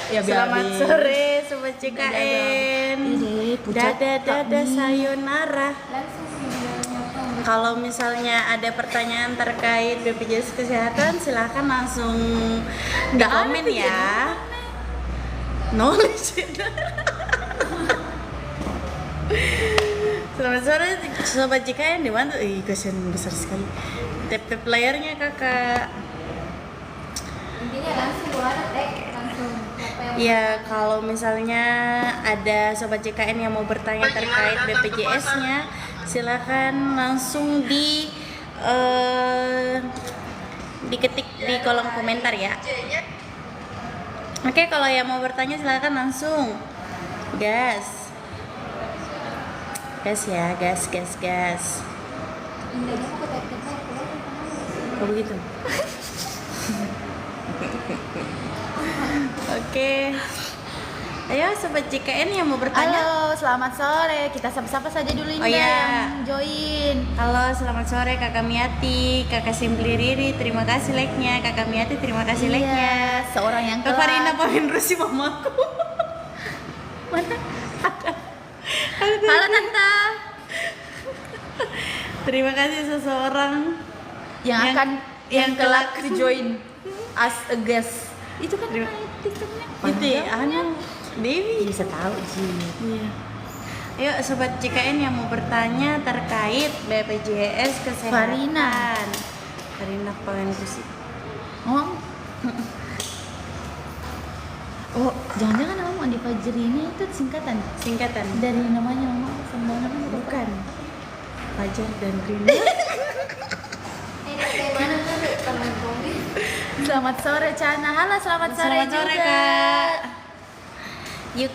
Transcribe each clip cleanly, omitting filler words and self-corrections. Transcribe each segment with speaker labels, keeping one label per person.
Speaker 1: Selamat sore Sobat CKN. Dada sayonara. Kalau misalnya ada pertanyaan terkait BPJS Kesehatan, silahkan langsung di komen ya. Knowledge. Selamat sore Sobat CKN, di mana? Kasihan besar sekali. Tap layarnya kakak.
Speaker 2: Intinya langsung langsung apa yang
Speaker 1: Ya, kalau misalnya ada Sobat JKN yang mau bertanya terkait BPJS-nya, silakan langsung diketik di kolom komentar ya. Oke, kalau yang mau bertanya silakan langsung. Gas. Gas ya, gas.
Speaker 2: indahnya aku tap-tap
Speaker 1: Oh begitu. Oke. Ayo Sobat JKN yang mau bertanya.
Speaker 3: Halo, selamat sore. Kita sapa-sapa saja dulu Indah
Speaker 1: iya.
Speaker 3: yang join.
Speaker 1: Halo, selamat sore Kakak Miati, Kakak Simpli Riri, terima kasih like-nya. Kakak Miati, terima kasih like-nya.
Speaker 3: Seorang yang
Speaker 1: Kak Farina pamain Rusi mamaku.
Speaker 3: Mana? Halo Tante.
Speaker 1: Terima kasih seseorang
Speaker 3: yang kelak to join as a guest. Itu kan
Speaker 1: Terima-
Speaker 3: TikToknya.
Speaker 1: Itu ya, anu Dewi.
Speaker 3: Bisa tahu sih.
Speaker 1: Iya. Ayo Sobat JKN yang mau bertanya terkait BPJS Kesehatan. Farina pamain Rusi.
Speaker 3: Oh, jangan-jangan nama Andi Fajri ini itu singkatan
Speaker 1: Singkatan.
Speaker 3: dari namanya Mama sama namanya
Speaker 1: Bukan. Fajar dan Rina.
Speaker 2: kayak mana tuh teman kombi.
Speaker 3: Selamat sore Cana. Halo, selamat sore
Speaker 1: Selamat sore,
Speaker 3: juga.
Speaker 1: Kak. Yuk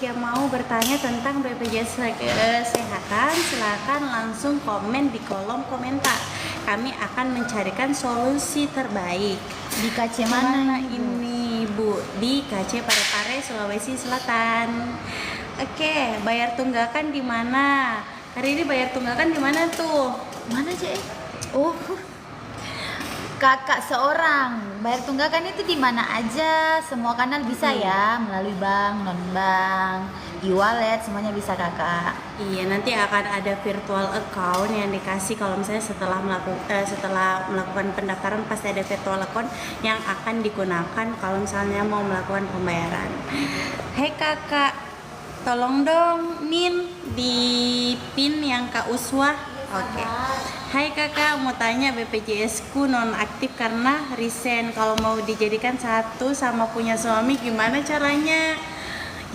Speaker 1: yang mau bertanya tentang BPJS Kesehatan silakan langsung komen di kolom komentar. Kami akan mencarikan solusi terbaik.
Speaker 3: Di KC
Speaker 1: Mana
Speaker 3: mana
Speaker 1: ini Bu? Di KC Parepare, Sulawesi Selatan. Oke, bayar tunggakan di mana? Hari ini bayar tunggakan di mana tuh?
Speaker 3: Mana sih? Oh, kakak seorang. Bayar tunggakan itu di mana aja? Semua kanal bisa ya, melalui bank, non bank, e-wallet, semuanya bisa kakak.
Speaker 1: Iya, nanti akan ada virtual account yang dikasih kalau misalnya setelah melakukan pendaftaran pasti ada virtual account yang akan digunakan kalau misalnya mau melakukan pembayaran. Hei kakak, tolong dong Min di pin yang Kak Uswah. Oke. Hai kakak, mau tanya BPJS ku non aktif karena resign. Kalau mau dijadikan satu sama punya suami gimana caranya?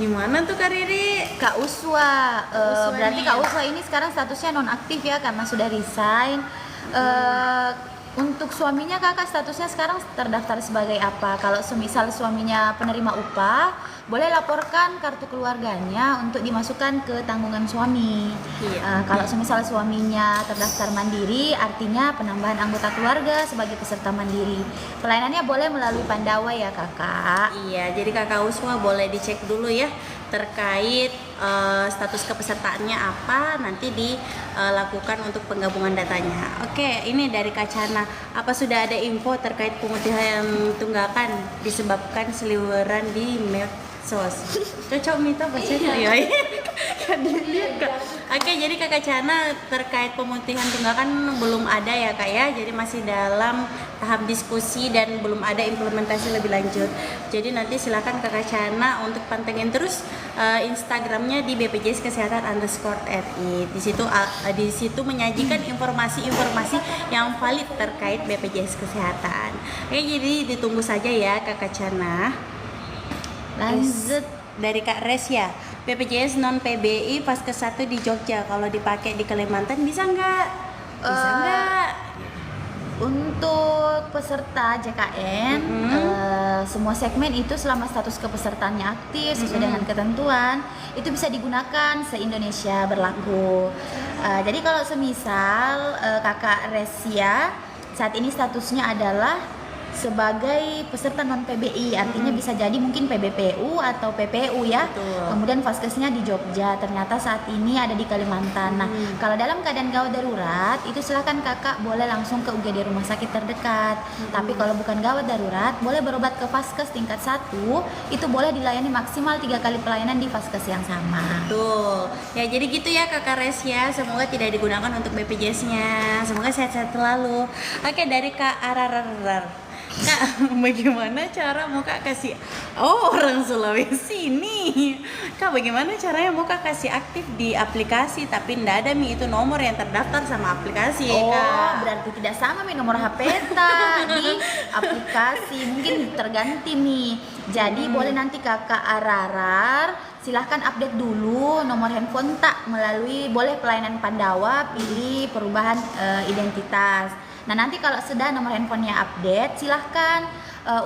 Speaker 1: Gimana tuh Kak Riri?
Speaker 3: Kak Uswa,
Speaker 1: Uswa
Speaker 3: berarti
Speaker 1: nih.
Speaker 3: Kak Uswa ini sekarang statusnya non aktif ya karena sudah resign. Untuk suaminya kakak statusnya sekarang terdaftar sebagai apa? Kalau semisal suaminya penerima upah, boleh laporkan kartu keluarganya untuk dimasukkan ke tanggungan suami.
Speaker 1: Iya.
Speaker 3: Kalau semisal suaminya terdaftar mandiri, artinya penambahan anggota keluarga sebagai peserta mandiri. Pelayanannya boleh melalui Pandawa ya kakak.
Speaker 1: Iya, jadi kakak Uswa boleh dicek dulu ya terkait status kepesertaannya apa, nanti dilakukan untuk penggabungan datanya. Oke, ini dari Kak Cana. Apa sudah ada info terkait pemutihan tunggakan disebabkan seliweran di medsos? Cocok Mita baca ya. Kan dilihat Kak. Oke, jadi Kakak Cana terkait pemutihan tunggakan belum ada ya Kak ya. Jadi masih dalam tahap diskusi dan belum ada implementasi lebih lanjut. Jadi nanti silakan Kakak Cana untuk pantengin terus Instagramnya di BPJS Kesehatan _RI. Di situ menyajikan informasi-informasi yang valid terkait BPJS Kesehatan. Oke, jadi ditunggu saja ya Kakak Cana.
Speaker 3: Lanjut.
Speaker 1: Dari Kak Resya, BPJS non PBI Vaskes 1 di Jogja, kalau dipakai di Kalimantan bisa nggak? Bisa nggak?
Speaker 3: Untuk peserta JKN, semua segmen itu selama status kepesertaannya aktif sesuai dengan ketentuan, itu bisa digunakan se-Indonesia berlaku. Jadi kalau semisal kakak Resia saat ini statusnya adalah sebagai peserta non PBI, artinya bisa jadi mungkin PBPU atau PPU ya.
Speaker 1: Betul.
Speaker 3: Kemudian vaskesnya di Jogja, ternyata saat ini ada di Kalimantan. Nah, kalau dalam keadaan gawat darurat itu silakan kakak boleh langsung ke UGD rumah sakit terdekat. Tapi kalau bukan gawat darurat, boleh berobat ke vaskes tingkat 1, itu boleh dilayani maksimal 3 kali pelayanan di vaskes yang sama.
Speaker 1: Betul. Ya jadi gitu ya Kakak Resya, semoga tidak digunakan untuk BPJS-nya. Semoga sehat-sehat selalu. Oke, dari Kak Ararar. Kak, bagaimana cara mau Kak kasih orang Sulawesi nih. Kak, bagaimana caranya mau Kak kasih aktif di aplikasi tapi ndak ada itu nomor yang terdaftar sama aplikasi
Speaker 3: Oh,
Speaker 1: Kak.
Speaker 3: berarti tidak sama nomor HP ta di aplikasi, mungkin terganti nih. Jadi boleh nanti kakak Ararar silahkan update dulu nomor handphone tak melalui boleh pelayanan Pandawa, pilih perubahan identitas. Nah nanti kalau sudah nomor handphonenya update, silahkan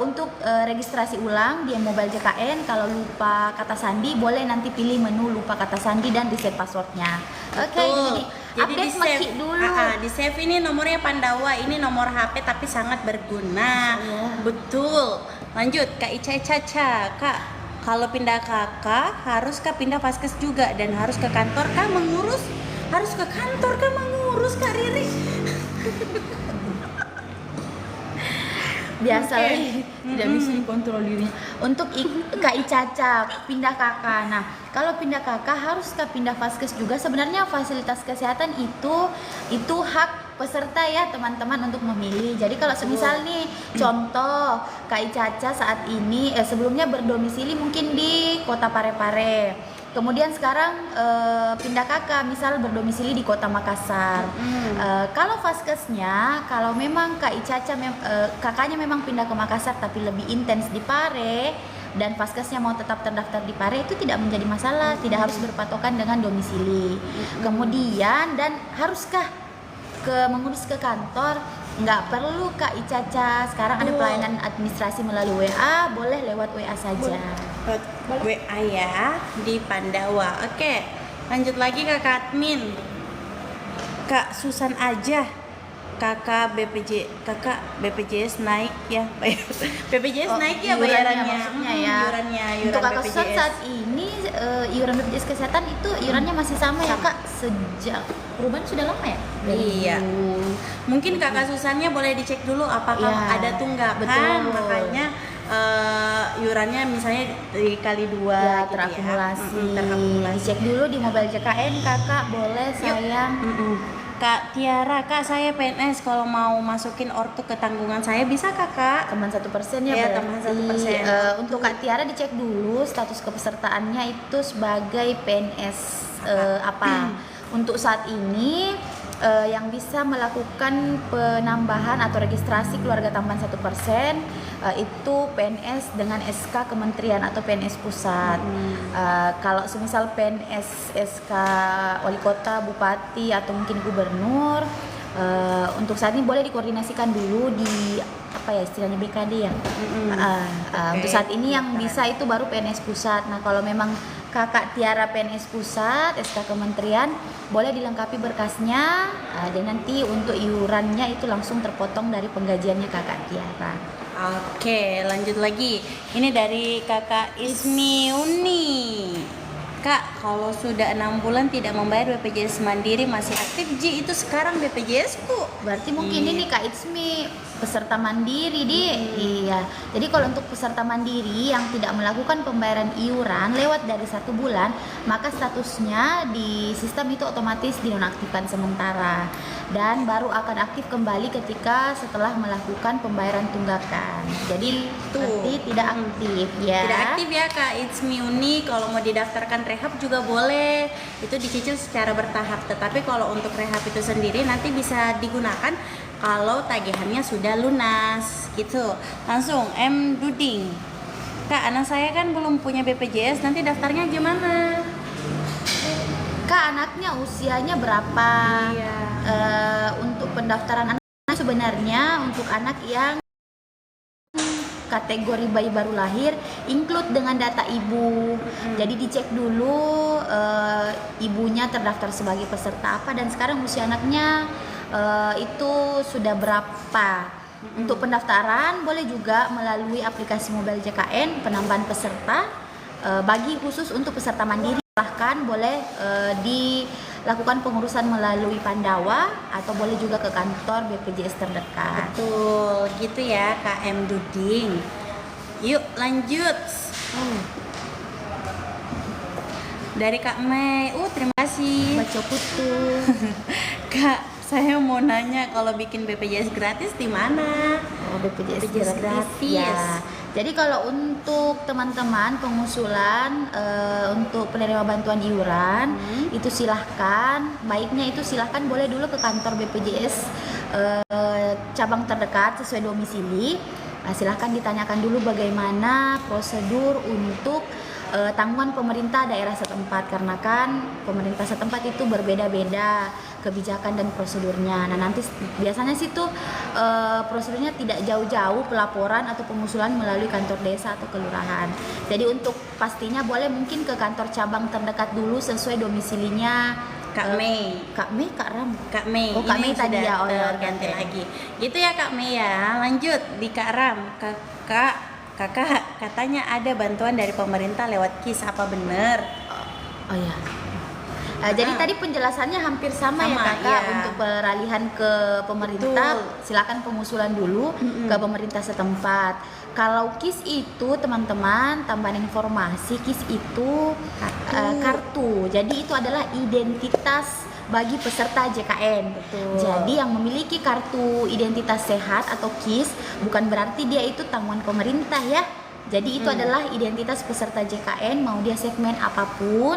Speaker 3: untuk registrasi ulang di mobile JKN. Kalau lupa kata sandi, boleh nanti pilih menu lupa kata sandi dan reset passwordnya. Oke,
Speaker 1: Betul.
Speaker 3: jadi update masih dulu.
Speaker 1: Di save ini nomornya Pandawa, ini nomor HP tapi sangat berguna. Betul. Lanjut Kak Ica Caca. Kak, kalau pindah kakak haruskah pindah vaskes juga dan harus ke kantor kah mengurus? Harus ke kantor kah mengurus Kak Riri?
Speaker 3: Biasa
Speaker 1: Oke.
Speaker 3: tidak bisa dikontrol dirinya. Untuk Kak Icaca pindah kakak. Nah, kalau pindah kakak haruskah pindah vaskes juga? Sebenarnya fasilitas kesehatan itu hak peserta ya teman-teman untuk memilih. Jadi kalau semisal nih contoh Kak Icaca saat ini sebelumnya berdomisili mungkin di Kota Parepare. Kemudian sekarang pindah kakak, misal berdomisili di Kota Makassar. Kalau vaskesnya, kalau memang Kak Icaca kakaknya memang pindah ke Makassar tapi lebih intens di Pare dan vaskesnya mau tetap terdaftar di Pare, itu tidak menjadi masalah, tidak harus berpatokan dengan domisili. Kemudian dan haruskah mengurus ke kantor? Nggak perlu Kak Icaca, sekarang ada pelayanan administrasi melalui WA, boleh lewat WA saja.
Speaker 1: WA ya di Pandawa. Oke, lanjut lagi Kakak Admin. Kak Susan aja. Kakak BPJS naik ya. BPJS naik ya bayarannya.
Speaker 3: Maksudnya ya.
Speaker 1: Iurannya
Speaker 3: Untuk kakak
Speaker 1: BPJS.
Speaker 3: Susan saat ini iuran BPJS kesehatan itu iurannya masih sama ya Kak, sejak perubahan sudah lama ya?
Speaker 1: Iya. Mungkin Kakak Susannya boleh dicek dulu apakah
Speaker 3: Ya,
Speaker 1: ada tunggakan.
Speaker 3: betul.
Speaker 1: Makanya iurannya misalnya dikali 2
Speaker 3: Ya,
Speaker 1: gitu
Speaker 3: terakumulasi.
Speaker 1: ya. Terakumulasi.
Speaker 3: Cek dulu di mobile JKN kakak, boleh sayang.
Speaker 1: Kak Tiara, Kak saya PNS, kalau mau masukin ortu ke tanggungan saya bisa Kakak?
Speaker 3: Tambahan 1% ya,
Speaker 1: Iya,
Speaker 3: berarti
Speaker 1: tambahan 1%.
Speaker 3: untuk Kak Tiara dicek dulu status kepesertaannya itu sebagai PNS apa. Untuk saat ini yang bisa melakukan penambahan atau registrasi keluarga tambahan 1% itu PNS dengan SK Kementerian atau PNS Pusat. Kalau semisal PNS SK Wali Kota, Bupati atau mungkin Gubernur, untuk saat ini boleh dikoordinasikan dulu di apa ya istilahnya BKD ya. Untuk saat ini yang bisa itu baru PNS Pusat. Nah kalau memang Kakak Tiara PNS Pusat, SK Kementerian, boleh dilengkapi berkasnya dan nanti untuk iurannya itu langsung terpotong dari penggajiannya Kakak Tiara.
Speaker 1: Oke, lanjut lagi. Ini dari Kakak Ismi Uni. Kak, kalau sudah 6 bulan tidak membayar BPJS Mandiri masih aktif Ji, itu sekarang BPJS ku.
Speaker 3: Berarti mungkin ini Kak Itsmi peserta mandiri di iya. Jadi kalau untuk peserta mandiri yang tidak melakukan pembayaran iuran lewat dari 1 bulan, maka statusnya di sistem itu otomatis dinonaktifkan sementara dan baru akan aktif kembali ketika setelah melakukan pembayaran tunggakan. Jadi nanti tidak aktif ya.
Speaker 1: Tidak aktif ya Kak Itsmi Uni. Kalau mau didaftarkan rehab juga boleh, itu dicicil secara bertahap. Tetapi kalau untuk rehab itu sendiri nanti bisa digunakan kalau tagihannya sudah lunas gitu. Langsung M Duding. Kak, anak saya kan belum punya BPJS, nanti daftarnya gimana?
Speaker 3: Kak, anaknya usianya berapa?
Speaker 1: Iya.
Speaker 3: Untuk pendaftaran anak sebenarnya untuk anak yang kategori bayi baru lahir include dengan data ibu. Jadi dicek dulu ibunya terdaftar sebagai peserta apa dan sekarang usia anaknya itu sudah berapa. Untuk pendaftaran boleh juga melalui aplikasi mobile JKN penambahan peserta. Bagi khusus untuk peserta mandiri silahkan boleh dilakukan pengurusan melalui Pandawa atau boleh juga ke kantor BPJS terdekat.
Speaker 1: Betul, gitu ya KM Duding. Yuk lanjut. Dari Kak Mei, terima kasih.
Speaker 3: Baca kutu.
Speaker 1: Kak, saya mau nanya kalau bikin BPJS gratis di mana?
Speaker 3: BPJS
Speaker 1: gratis.
Speaker 3: Ya. Jadi kalau untuk teman-teman pengusulan untuk penerima bantuan iuran itu silahkan, baiknya itu silahkan boleh dulu ke kantor BPJS cabang terdekat sesuai domisili. Silahkan ditanyakan dulu bagaimana prosedur untuk tanggungan pemerintah daerah setempat, karena kan pemerintah setempat itu berbeda-beda kebijakan dan prosedurnya. Nah nanti biasanya sih tuh prosedurnya tidak jauh-jauh pelaporan atau pengusulan melalui kantor desa atau kelurahan. Jadi untuk pastinya boleh mungkin ke kantor cabang terdekat dulu sesuai domisilinya.
Speaker 1: Kak Mei,
Speaker 3: Kak Ram.
Speaker 1: Kak Mei.
Speaker 3: Oh, Kak
Speaker 1: Ini
Speaker 3: Mei tadi
Speaker 1: sudah
Speaker 3: ya.
Speaker 1: ganti lagi. Gitu ya Kak Mei ya. Lanjut di Kak Ram. Kakak katanya ada bantuan dari pemerintah lewat KIS, apa bener?
Speaker 3: Oh ya. Jadi tadi penjelasannya hampir sama ya Kakak,
Speaker 1: iya.
Speaker 3: Untuk peralihan ke pemerintah.
Speaker 1: Betul.
Speaker 3: Silakan pengusulan dulu ke pemerintah setempat. Kalau KIS itu teman-teman, tambahan informasi, KIS itu kartu. Jadi itu adalah identitas bagi peserta JKN.
Speaker 1: Betul.
Speaker 3: Jadi yang memiliki kartu identitas sehat atau KIS bukan berarti dia itu tanggungan pemerintah ya. Jadi itu adalah identitas peserta JKN, mau dia segmen apapun,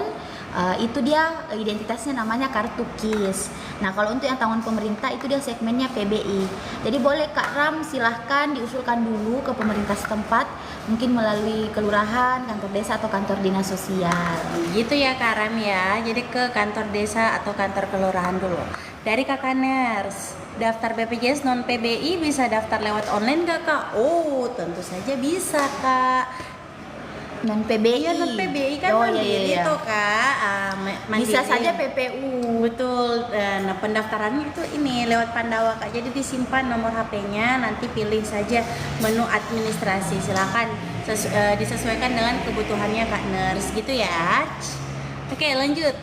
Speaker 3: itu dia identitasnya namanya kartu KIS. Nah kalau untuk yang tanggungan pemerintah itu dia segmennya PBI. Jadi boleh Kak Ram silahkan diusulkan dulu ke pemerintah setempat, mungkin melalui kelurahan, kantor desa atau kantor dinas sosial.
Speaker 1: Gitu ya Kak Ram ya. Jadi ke kantor desa atau kantor kelurahan dulu. Dari Kakak Ners, daftar BPJS non PBI bisa daftar lewat online gak Kak? Oh tentu saja bisa Kak.
Speaker 3: Non PBI.
Speaker 1: Iya non PBI kan mandiri tuh Kak. Mandiri.
Speaker 3: Bisa saja PPU.
Speaker 1: Betul. Nah pendaftarannya itu ini lewat Pandawa Kak. Jadi disimpan nomor HP-nya, nanti pilih saja menu administrasi. Silakan disesuaikan dengan kebutuhannya Kak Ners gitu ya. Oke lanjut.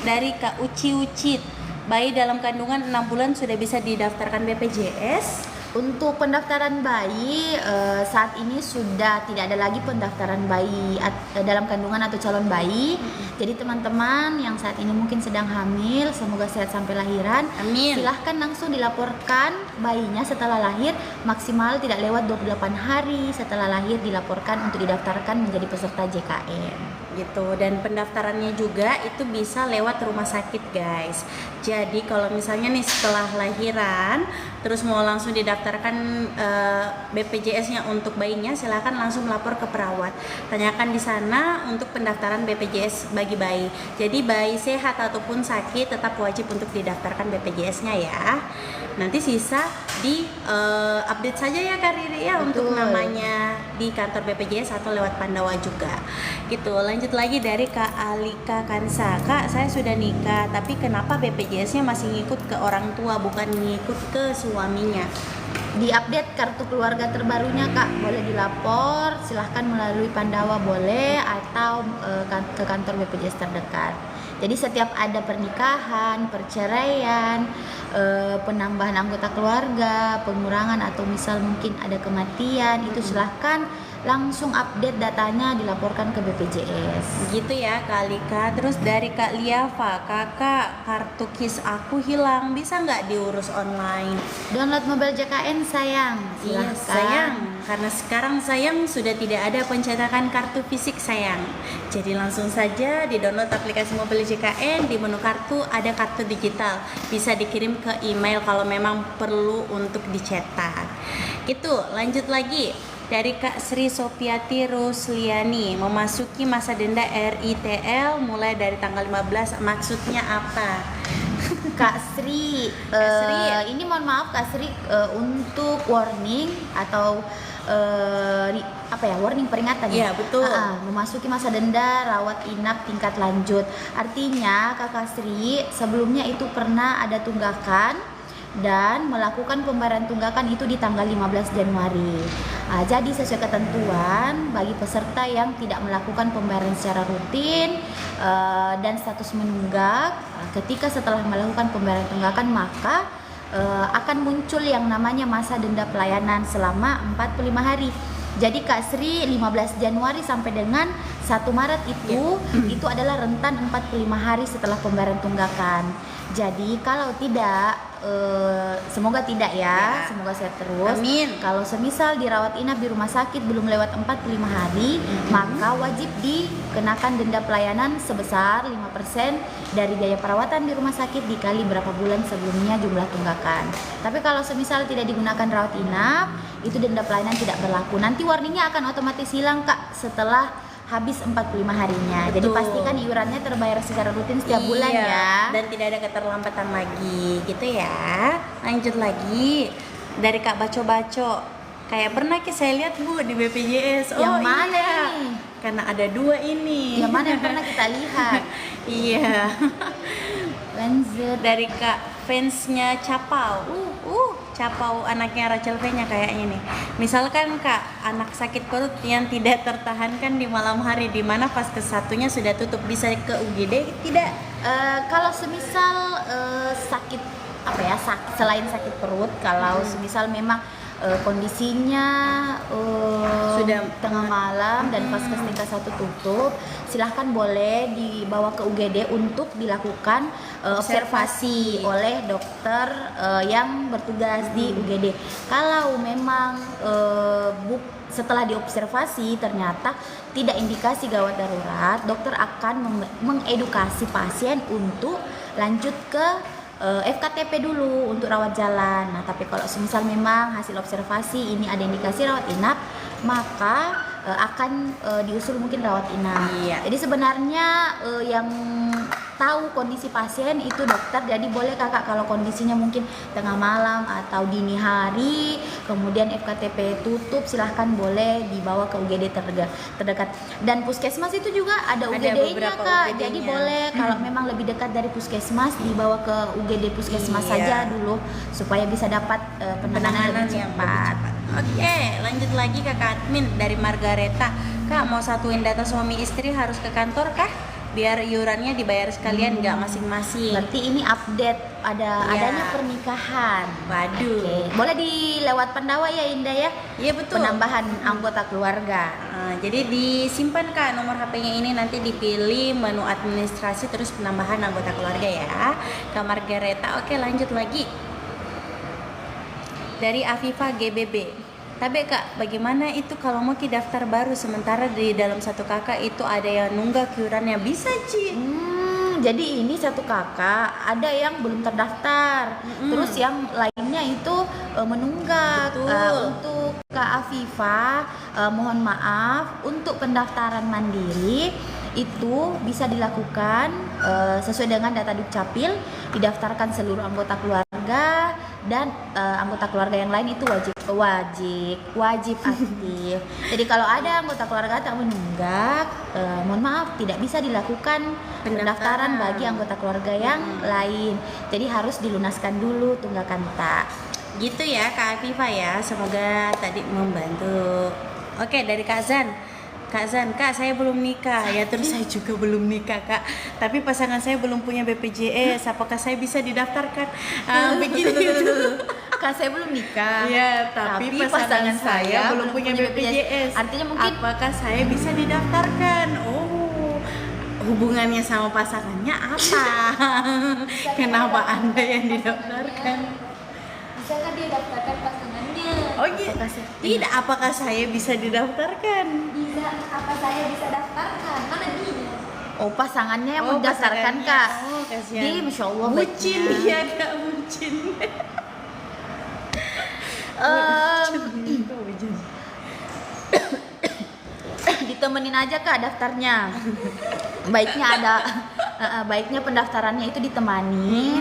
Speaker 1: Dari Kak Uci, bayi dalam kandungan 6 bulan sudah bisa didaftarkan BPJS?
Speaker 3: Untuk pendaftaran bayi saat ini sudah tidak ada lagi pendaftaran bayi dalam kandungan atau calon bayi. Jadi teman-teman yang saat ini mungkin sedang hamil, semoga sehat sampai lahiran.
Speaker 1: Amin.
Speaker 3: Silahkan langsung dilaporkan bayinya setelah lahir, maksimal tidak lewat 28 hari setelah lahir dilaporkan untuk didaftarkan menjadi peserta JKN.
Speaker 1: Gitu. Dan pendaftarannya juga itu bisa lewat rumah sakit guys. Jadi kalau misalnya nih setelah lahiran terus mau langsung didaftarkan BPJS-nya untuk bayinya, silahkan langsung melapor ke perawat. Tanyakan di sana untuk pendaftaran BPJS bagi bayi. Jadi bayi sehat ataupun sakit tetap wajib untuk didaftarkan BPJS-nya ya. Nanti sisa di update saja ya Kak Riri ya. Betul. Untuk namanya di kantor BPJS atau lewat Pandawa juga. Gitu. Lanjut lagi dari Kak Alika Kansa. Kak, saya sudah nikah, tapi kenapa BPJS-nya masih ngikut ke orang tua bukan ngikut ke suaminya?
Speaker 3: Diupdate kartu keluarga terbarunya Kak, boleh dilapor, silahkan melalui Pandawa boleh atau ke kantor BPJS terdekat. Jadi setiap ada pernikahan, perceraian, penambahan anggota keluarga, pengurangan atau misal mungkin ada kematian, itu silahkan langsung update datanya dilaporkan ke BPJS.
Speaker 1: Gitu ya Kak Alika. Terus dari Kak Liava, kakak kartu KIS aku hilang, bisa nggak diurus online?
Speaker 3: Download mobile JKN sayang.
Speaker 1: Iya sayang, karena sekarang sayang sudah tidak ada pencetakan kartu fisik sayang. Jadi langsung saja di download aplikasi mobile JKN, di menu kartu ada kartu digital, bisa dikirim ke email kalau memang perlu untuk dicetak. Gitu. Lanjut lagi. Dari Kak Sri Sopiati Rusliani, memasuki masa denda RITL mulai dari tanggal 15, maksudnya apa?
Speaker 3: Kak Sri, ini mohon maaf Kak Sri, untuk warning atau warning peringatan
Speaker 1: ya? Iya betul.
Speaker 3: Memasuki masa denda rawat inap tingkat lanjut. Artinya Kakak Sri sebelumnya itu pernah ada tunggakan dan melakukan pembayaran tunggakan itu di tanggal 15 Januari. Jadi sesuai ketentuan bagi peserta yang tidak melakukan pembayaran secara rutin dan status menunggak, ketika setelah melakukan pembayaran tunggakan maka akan muncul yang namanya masa denda pelayanan selama 45 hari. Jadi Kak Sri 15 Januari sampai dengan 1 Maret itu adalah rentan 45 hari setelah pembayaran tunggakan. Jadi kalau tidak, semoga tidak ya, semoga sehat terus.
Speaker 1: Amin.
Speaker 3: Kalau semisal dirawat inap di rumah sakit belum lewat 45 hari, maka wajib dikenakan denda pelayanan sebesar 5% dari biaya perawatan di rumah sakit dikali berapa bulan sebelumnya jumlah tunggakan. Tapi kalau semisal tidak digunakan rawat inap, itu denda pelayanan tidak berlaku. Nanti warningnya akan otomatis hilang Kak setelah habis 45 harinya.
Speaker 1: Betul.
Speaker 3: Jadi pastikan iurannya terbayar secara rutin setiap bulan ya.
Speaker 1: Dan tidak ada keterlambatan lagi gitu ya. Lanjut lagi dari Kak Baco-Baco. Kayak pernah saya lihat Bu di BPJS.
Speaker 3: Yang mana
Speaker 1: iya.
Speaker 3: nih?
Speaker 1: Karena ada 2 ini.
Speaker 3: Yang mana yang pernah kita lihat?
Speaker 1: Iya.
Speaker 3: Lanjut.
Speaker 1: Dari Kak fansnya Capau. Capau anaknya Rachel V-nya kayaknya nih. Misalkan Kak, anak sakit perut yang tidak tertahankan di malam hari, di mana vaskes satunya sudah tutup, bisa ke UGD tidak?
Speaker 3: Kalau semisal sakit apa ya, selain sakit perut, kalau semisal memang kondisinya
Speaker 1: Sudah
Speaker 3: tengah malam dan vaskes tingkat 1 tutup, silahkan boleh dibawa ke UGD untuk dilakukan observasi oleh dokter yang bertugas di UGD. Kalau memang setelah diobservasi ternyata tidak indikasi gawat darurat, dokter akan mengedukasi pasien untuk lanjut ke FKTP dulu untuk rawat jalan. Nah, tapi kalau semisal memang hasil observasi ini ada indikasi rawat inap, maka akan diusul mungkin rawat inap.
Speaker 1: Iya.
Speaker 3: Jadi sebenarnya yang tahu kondisi pasien itu dokter. Jadi boleh Kakak kalau kondisinya mungkin tengah malam atau dini hari, kemudian FKTP tutup, silahkan boleh dibawa ke UGD terdekat. Dan puskesmas itu juga ada UGD-nya
Speaker 1: beberapa
Speaker 3: Kak.
Speaker 1: UGD-nya.
Speaker 3: Jadi boleh kalau memang lebih dekat dari puskesmas dibawa ke UGD puskesmas
Speaker 1: Iya.
Speaker 3: saja dulu supaya bisa dapat penanganan lebih
Speaker 1: yang
Speaker 3: cepat.
Speaker 1: Oke, lanjut lagi ke Kak Admin dari Margareta. Kak, mau satuin data suami istri harus ke kantor kah? Biar iurannya dibayar sekalian, nggak masing-masing.
Speaker 3: Berarti ini update
Speaker 1: Iya.
Speaker 3: adanya pernikahan.
Speaker 1: Waduh.
Speaker 3: Oke. Boleh dilewat Pandawa ya Indah ya?
Speaker 1: Iya betul.
Speaker 3: Penambahan anggota keluarga.
Speaker 1: Jadi disimpan Kak nomor HP-nya ini, nanti dipilih menu administrasi terus penambahan anggota keluarga ya. Kak Margareta. Oke, lanjut lagi. Dari Afifa GBB. Tapi Kak, bagaimana itu kalau mau daftar baru sementara di dalam satu kakak itu ada yang nunggak iurannya, bisa Ci?
Speaker 3: Jadi ini satu kakak ada yang belum terdaftar, terus yang lainnya itu menunggak.
Speaker 1: Betul.
Speaker 3: Untuk Kak Afifa, mohon maaf untuk pendaftaran mandiri itu bisa dilakukan sesuai dengan data Dukcapil, didaftarkan seluruh anggota keluarga dan anggota keluarga yang lain itu wajib aktif. Jadi kalau ada anggota keluarga tak menunggak, mohon maaf tidak bisa dilakukan pendaftaran bagi anggota keluarga yang lain. Jadi harus dilunaskan dulu tunggakan tak.
Speaker 1: Gitu ya Kak Afifa ya, semoga tadi membantu. Oke, dari Kak Zan. Kak Zan, Kak saya belum nikah. Ya terus saya juga belum nikah Kak. Tapi pasangan saya belum punya BPJS. Apakah saya bisa didaftarkan? Begitu.
Speaker 3: Kak saya belum nikah.
Speaker 1: Ya, tapi pasangan saya belum punya BPJS.
Speaker 3: Artinya mungkin
Speaker 1: apakah saya bisa didaftarkan? Oh, hubungannya sama pasangannya apa? Kenapa Anda yang didaftarkan?
Speaker 2: Bisa kan dia daftarkan pasangannya?
Speaker 1: Oh iya. Tidak, apakah saya bisa didaftarkan?
Speaker 2: Bisa, apa saya bisa daftarkan? Mana dia?
Speaker 3: oh pasangannya yang
Speaker 1: Oh,
Speaker 3: mendaftarkan
Speaker 1: pasangannya.
Speaker 3: Kak.
Speaker 1: Oh, kasihan.
Speaker 3: Di Masya Allah
Speaker 1: Bucin
Speaker 3: baiknya.
Speaker 1: dia, Kak, bucin. Bucin.
Speaker 3: Ditemenin aja Kak daftarnya. Baiknya ada baiknya pendaftarannya itu ditemani.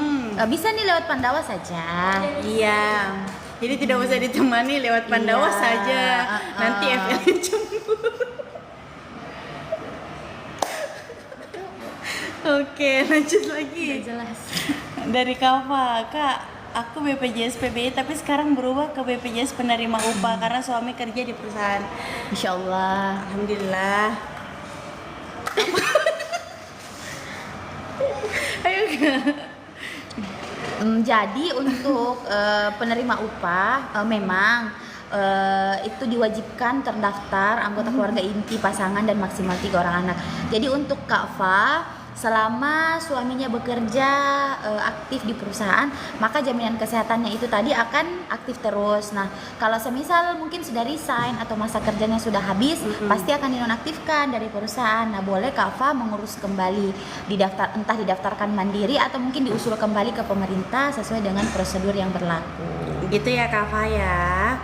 Speaker 3: Bisa nih lewat Pandawa saja.
Speaker 1: Iya. Jadi tidak usah ditemani lewat Pandawa
Speaker 3: Iya,
Speaker 1: saja. Nanti FL cemburu. Oke, lanjut lagi.
Speaker 3: Jelas.
Speaker 1: Dari Kava, Kak, aku BPJS PBI tapi sekarang berubah ke BPJS penerima upah karena suami kerja di perusahaan.
Speaker 3: Insya Allah.
Speaker 1: Alhamdulillah. Ayo.
Speaker 3: Jadi untuk penerima upah memang itu diwajibkan terdaftar anggota keluarga inti pasangan dan maksimal 3 orang anak. Jadi untuk Kak Fa, selama suaminya bekerja aktif di perusahaan, maka jaminan kesehatannya itu tadi akan aktif terus. Nah, kalau semisal mungkin sudah resign atau masa kerjanya sudah habis, pasti akan dinonaktifkan dari perusahaan. Nah, boleh Kak Fa mengurus kembali, entah didaftarkan mandiri atau mungkin diusul kembali ke pemerintah sesuai dengan prosedur yang berlaku.
Speaker 1: Gitu ya Kak Fa ya.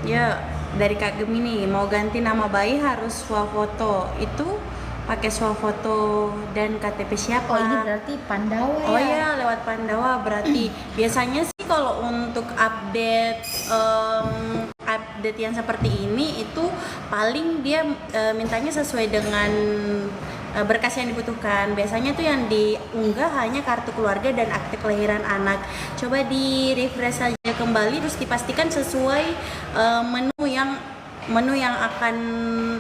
Speaker 1: Ya, dari Kak Gemini mau ganti nama bayi harus swafoto. Itu pakai swafoto dan KTP siapa?
Speaker 3: Oh, ini berarti Pandawa ya?
Speaker 1: Oh iya, lewat Pandawa berarti. Biasanya sih kalau untuk update yang seperti ini itu paling dia mintanya sesuai dengan berkas yang dibutuhkan. Biasanya tuh yang diunggah hanya kartu keluarga dan akte kelahiran anak. Coba di refresh saja kembali terus dipastikan sesuai menu yang akan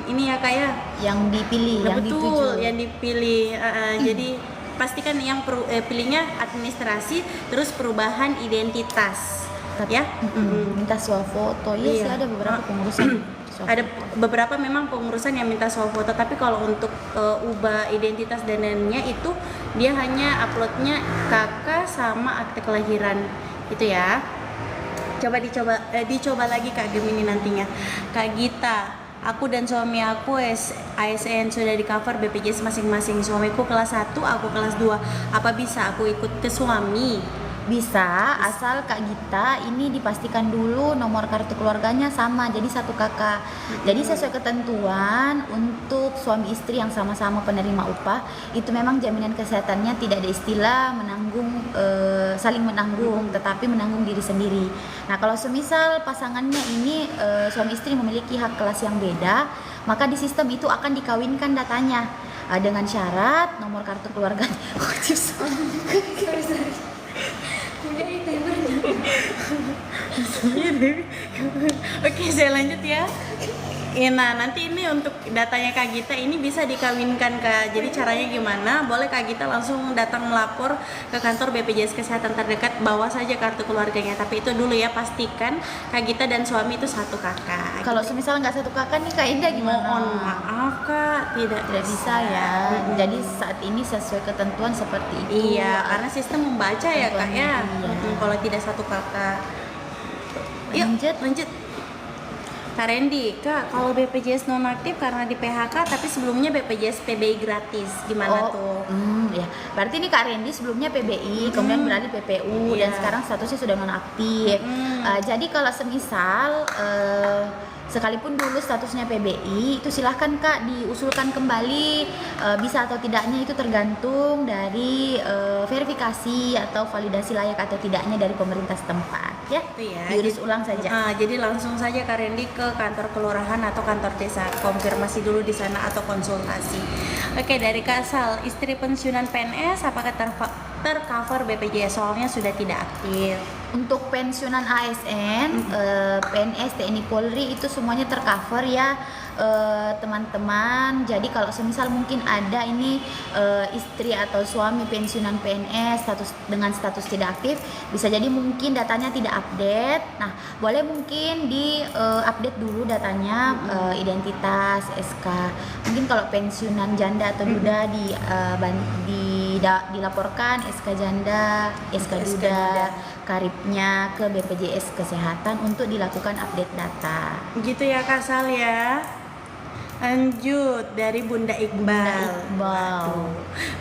Speaker 1: ini ya Kak ya,
Speaker 3: yang dipilih,
Speaker 1: nah,
Speaker 3: yang
Speaker 1: betul,
Speaker 3: dituju.
Speaker 1: yang dipilih. Jadi pastikan yang pilihnya administrasi terus perubahan identitas. Ya.
Speaker 3: Minta swafoto. Iya sih, ada beberapa pengurusan.
Speaker 1: Ada beberapa memang pengurusan yang minta swafoto, tapi kalau untuk ubah identitas dan lainnya itu dia hanya uploadnya kakak sama akte kelahiran itu ya. Coba dicoba lagi Kak Gemini nantinya. Kak Gita, aku dan suami aku ASN sudah di cover BPJS masing-masing. Suamiku kelas 1, aku kelas 2. Apa bisa aku ikut ke suami?
Speaker 3: Bisa, asal Kak Gita ini dipastikan dulu nomor kartu keluarganya sama, jadi satu kakak. Jadi sesuai ketentuan untuk suami istri yang sama-sama penerima upah, itu memang jaminan kesehatannya tidak ada istilah saling menanggung, tetapi menanggung diri sendiri. Nah, kalau semisal pasangannya ini suami istri memiliki hak kelas yang beda, maka di sistem itu akan dikawinkan datanya dengan syarat nomor kartu keluarganya.
Speaker 1: Oke, saya lanjut ya. Nah, nanti ini untuk datanya Kak Gita ini bisa dikawinkan Kak. Jadi caranya gimana? Boleh Kak Gita langsung datang melapor ke kantor BPJS Kesehatan terdekat, bawa saja kartu keluarganya. Tapi itu dulu ya, pastikan Kak Gita dan suami itu satu kakak.
Speaker 3: Kalau semisal nggak satu kakak nih Kak Indah gimana?
Speaker 1: Mohon maaf Kak, tidak
Speaker 3: bisa ya. Jadi saat ini sesuai ketentuan seperti itu.
Speaker 1: Iya, karena sistem membaca ya Kak ya.
Speaker 3: Iya.
Speaker 1: Kalau tidak satu kakak. Yuk, lanjut. Kak Randy, Kak, kalau BPJS nonaktif karena di PHK tapi sebelumnya BPJS PBI gratis, gimana tuh?
Speaker 3: Ya. Berarti ini Kak Randy sebelumnya PBI, kemudian beralih PPU, dan sekarang statusnya sudah nonaktif. Jadi kalau semisal sekalipun dulu statusnya PBI, itu silahkan Kak diusulkan kembali, bisa atau tidaknya itu tergantung dari verifikasi atau validasi layak atau tidaknya dari pemerintah setempat ya. Diurus ulang saja.
Speaker 1: Jadi langsung saja Kak Randy ke kantor kelurahan atau kantor desa, konfirmasi dulu di sana atau konsultasi. Oke, dari Kak Sal, istri pensiunan PNS apakah tercover BPJS, soalnya sudah tidak aktif?
Speaker 3: Untuk pensiunan ASN, PNS, TNI, Polri itu semuanya tercover ya teman-teman. Jadi kalau semisal mungkin ada ini istri atau suami pensiunan PNS dengan status tidak aktif, bisa jadi mungkin datanya tidak update. Nah, boleh mungkin di update dulu datanya, identitas, SK. Mungkin kalau pensiunan janda atau duda dilaporkan SK janda, SK duda, karibnya ke BPJS Kesehatan untuk dilakukan update data.
Speaker 1: Gitu ya Kak Sal ya. Lanjut dari Bunda Iqbal.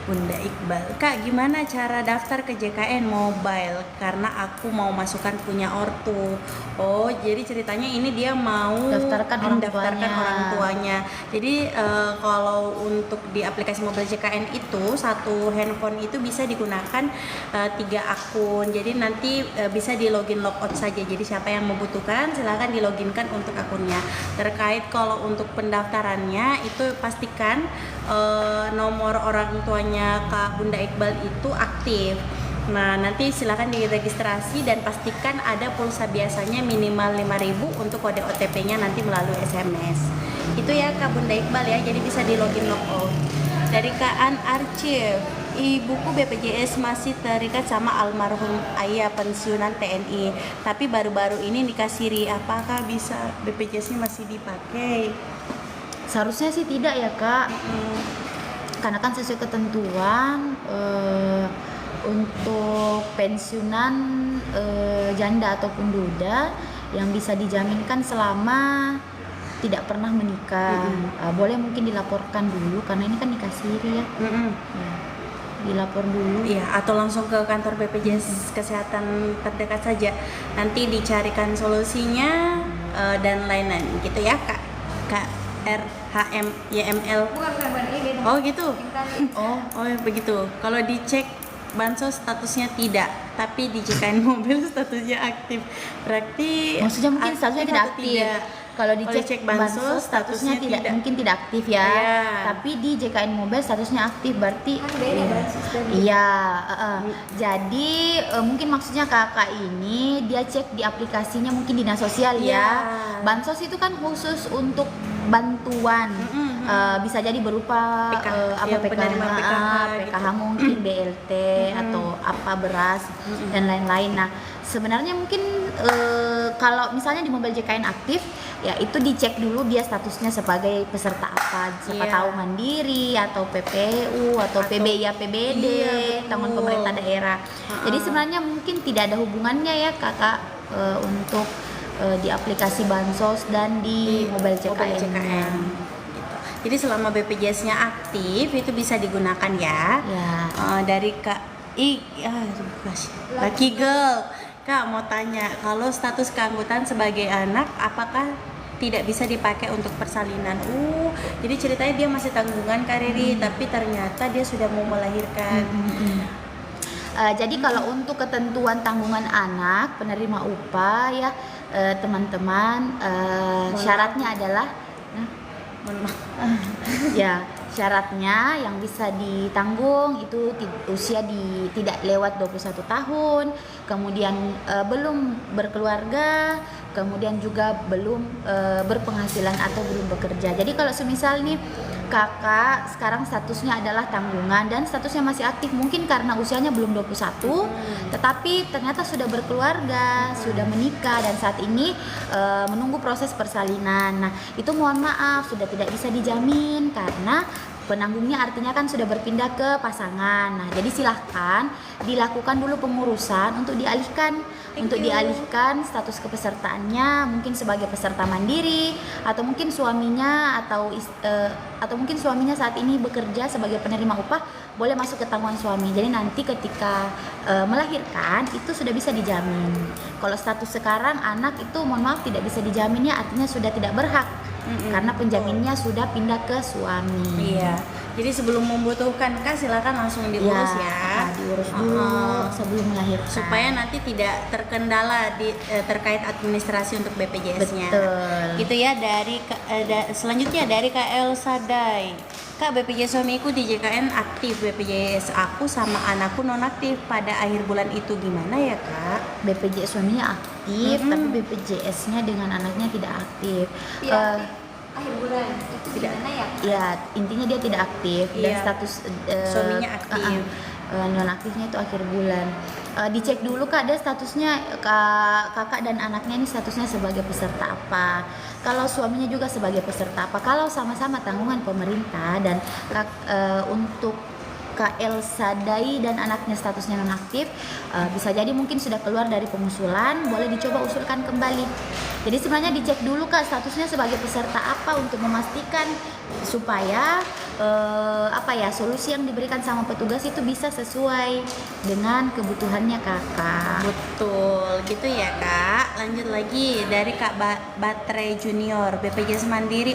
Speaker 1: Bunda Iqbal, Kak, gimana cara daftar ke JKN mobile? Karena aku mau masukkan punya ortu. Oh, jadi ceritanya ini dia mau
Speaker 3: mendaftarkan
Speaker 1: orang tuanya. Jadi kalau untuk di aplikasi mobile JKN itu satu handphone itu bisa digunakan 3 akun. Jadi nanti bisa di login logout saja. Jadi siapa yang membutuhkan silahkan di loginkan untuk akunnya. Terkait kalau untuk pendaftarannya itu pastikan nomor orang tuanya Kak Bunda Iqbal itu aktif. Nah, nanti silakan diregistrasi dan pastikan ada pulsa biasanya minimal 5.000 untuk kode OTP-nya nanti melalui SMS. Itu ya Kak Bunda Iqbal ya, jadi bisa di login logout. Dari Kak An Archive, ibuku BPJS masih terikat sama almarhum ayah pensiunan TNI, tapi baru-baru ini nikah siri. Apakah bisa BPJS-nya masih dipakai?
Speaker 3: Seharusnya sih tidak ya Kak, karena kan sesuai ketentuan untuk pensiunan janda ataupun duda yang bisa dijaminkan selama tidak pernah menikah. Boleh mungkin dilaporkan dulu karena ini kan nikah siri ya. Ya, dilapor dulu.
Speaker 1: Iya, atau langsung ke kantor BPJS Kesehatan terdekat saja. Nanti dicarikan solusinya dan lain-lain gitu ya Kak. Kak RHM YML.
Speaker 2: Bukan ini beda.
Speaker 1: Oh gitu.
Speaker 2: Yang tadi.
Speaker 1: Oh begitu. Kalau dicek bansos statusnya tidak, tapi di JKN Mobil statusnya aktif. Berarti
Speaker 3: Maksudnya mungkin statusnya tidak
Speaker 1: atau
Speaker 3: aktif.
Speaker 1: tidak?
Speaker 3: Kalau dicek bansos statusnya tidak, mungkin tidak aktif ya.
Speaker 1: Iya.
Speaker 3: Tapi di JKN Mobile statusnya aktif, berarti
Speaker 2: Kan beda bansos dan
Speaker 3: iya. Jadi mungkin maksudnya kakak ini dia cek di aplikasinya mungkin dinas sosial
Speaker 1: Iya.
Speaker 3: ya. Bansos itu kan khusus untuk bantuan. Bisa jadi berupa
Speaker 1: yang penerima
Speaker 3: PKH mungkin BLT atau apa beras dan lain-lain. Nah, sebenarnya mungkin kalau misalnya di mobil JKN aktif ya itu dicek dulu dia statusnya sebagai peserta apa, siapa
Speaker 1: Iya.
Speaker 3: tahu mandiri atau PPU atau PBI PBD,
Speaker 1: Iya, betul.
Speaker 3: tanggungan pemerintah daerah. Jadi sebenarnya mungkin tidak ada hubungannya ya kakak untuk di aplikasi bansos dan di mobile JKN.
Speaker 1: Gitu. Jadi selama BPJS-nya aktif itu bisa digunakan ya.
Speaker 3: Ya.
Speaker 1: Dari Kak Lucky Girl, Kak mau tanya, kalau status keanggotaan sebagai anak, apakah tidak bisa dipakai untuk persalinan? Jadi ceritanya dia masih tanggungan Kak Riri, tapi ternyata dia sudah mau melahirkan.
Speaker 3: Jadi kalau untuk ketentuan tanggungan anak penerima upah ya teman-teman, syaratnya adalah ya syaratnya yang bisa ditanggung itu usia tidak lewat 21 tahun, kemudian belum berkeluarga, kemudian juga belum berpenghasilan atau belum bekerja. Jadi kalau semisal nih kakak sekarang statusnya adalah tanggungan dan statusnya masih aktif, mungkin karena usianya belum 21 tetapi ternyata sudah berkeluarga, sudah menikah dan saat ini menunggu proses persalinan. Nah, itu mohon maaf sudah tidak bisa dijamin karena penanggungnya artinya kan sudah berpindah ke pasangan. Nah, jadi silahkan dilakukan dulu pengurusan untuk dialihkan status kepesertaannya mungkin sebagai peserta mandiri atau mungkin suaminya atau mungkin suaminya saat ini bekerja sebagai penerima upah, boleh masuk ke tanggungan suami. Jadi nanti ketika melahirkan itu sudah bisa dijamin. Kalau status sekarang anak itu mohon maaf tidak bisa dijamin ya, artinya sudah tidak berhak. Karena penjaminnya sudah pindah ke suami.
Speaker 1: Iya. Jadi sebelum membutuhkan Kak silakan langsung diurus ya.
Speaker 3: Diurus dulu sebelum melahirkan.
Speaker 1: Supaya nanti tidak terkendala terkait administrasi untuk BPJS-nya.
Speaker 3: Betul.
Speaker 1: Gitu ya. Selanjutnya dari Kak Elsa Dai. Kak, BPJS suamiku di JKN aktif, BPJS aku sama anakku non aktif pada akhir bulan itu gimana ya Kak?
Speaker 3: BPJS suaminya aktif tapi BPJS-nya dengan anaknya tidak aktif.
Speaker 2: Iya, akhir bulan itu gimana ya?
Speaker 3: Ya, intinya dia tidak aktif dan
Speaker 1: Iya.
Speaker 3: status
Speaker 1: Suaminya aktif.
Speaker 3: non aktifnya itu akhir bulan. Dicek dulu Kak, dia statusnya kakak dan anaknya ini statusnya sebagai peserta apa. Kalau suaminya juga sebagai peserta apa. Kalau sama-sama tanggungan pemerintah dan untuk Kak Elsa Dai dan anaknya statusnya nonaktif, bisa jadi mungkin sudah keluar dari pengusulan, boleh dicoba usulkan kembali. Jadi sebenarnya dicek dulu Kak statusnya sebagai peserta apa untuk memastikan supaya solusi yang diberikan sama petugas itu bisa sesuai dengan kebutuhannya kakak.
Speaker 1: Betul, gitu ya Kak. Lanjut lagi dari Kak Baterai Junior, BPJS Mandiri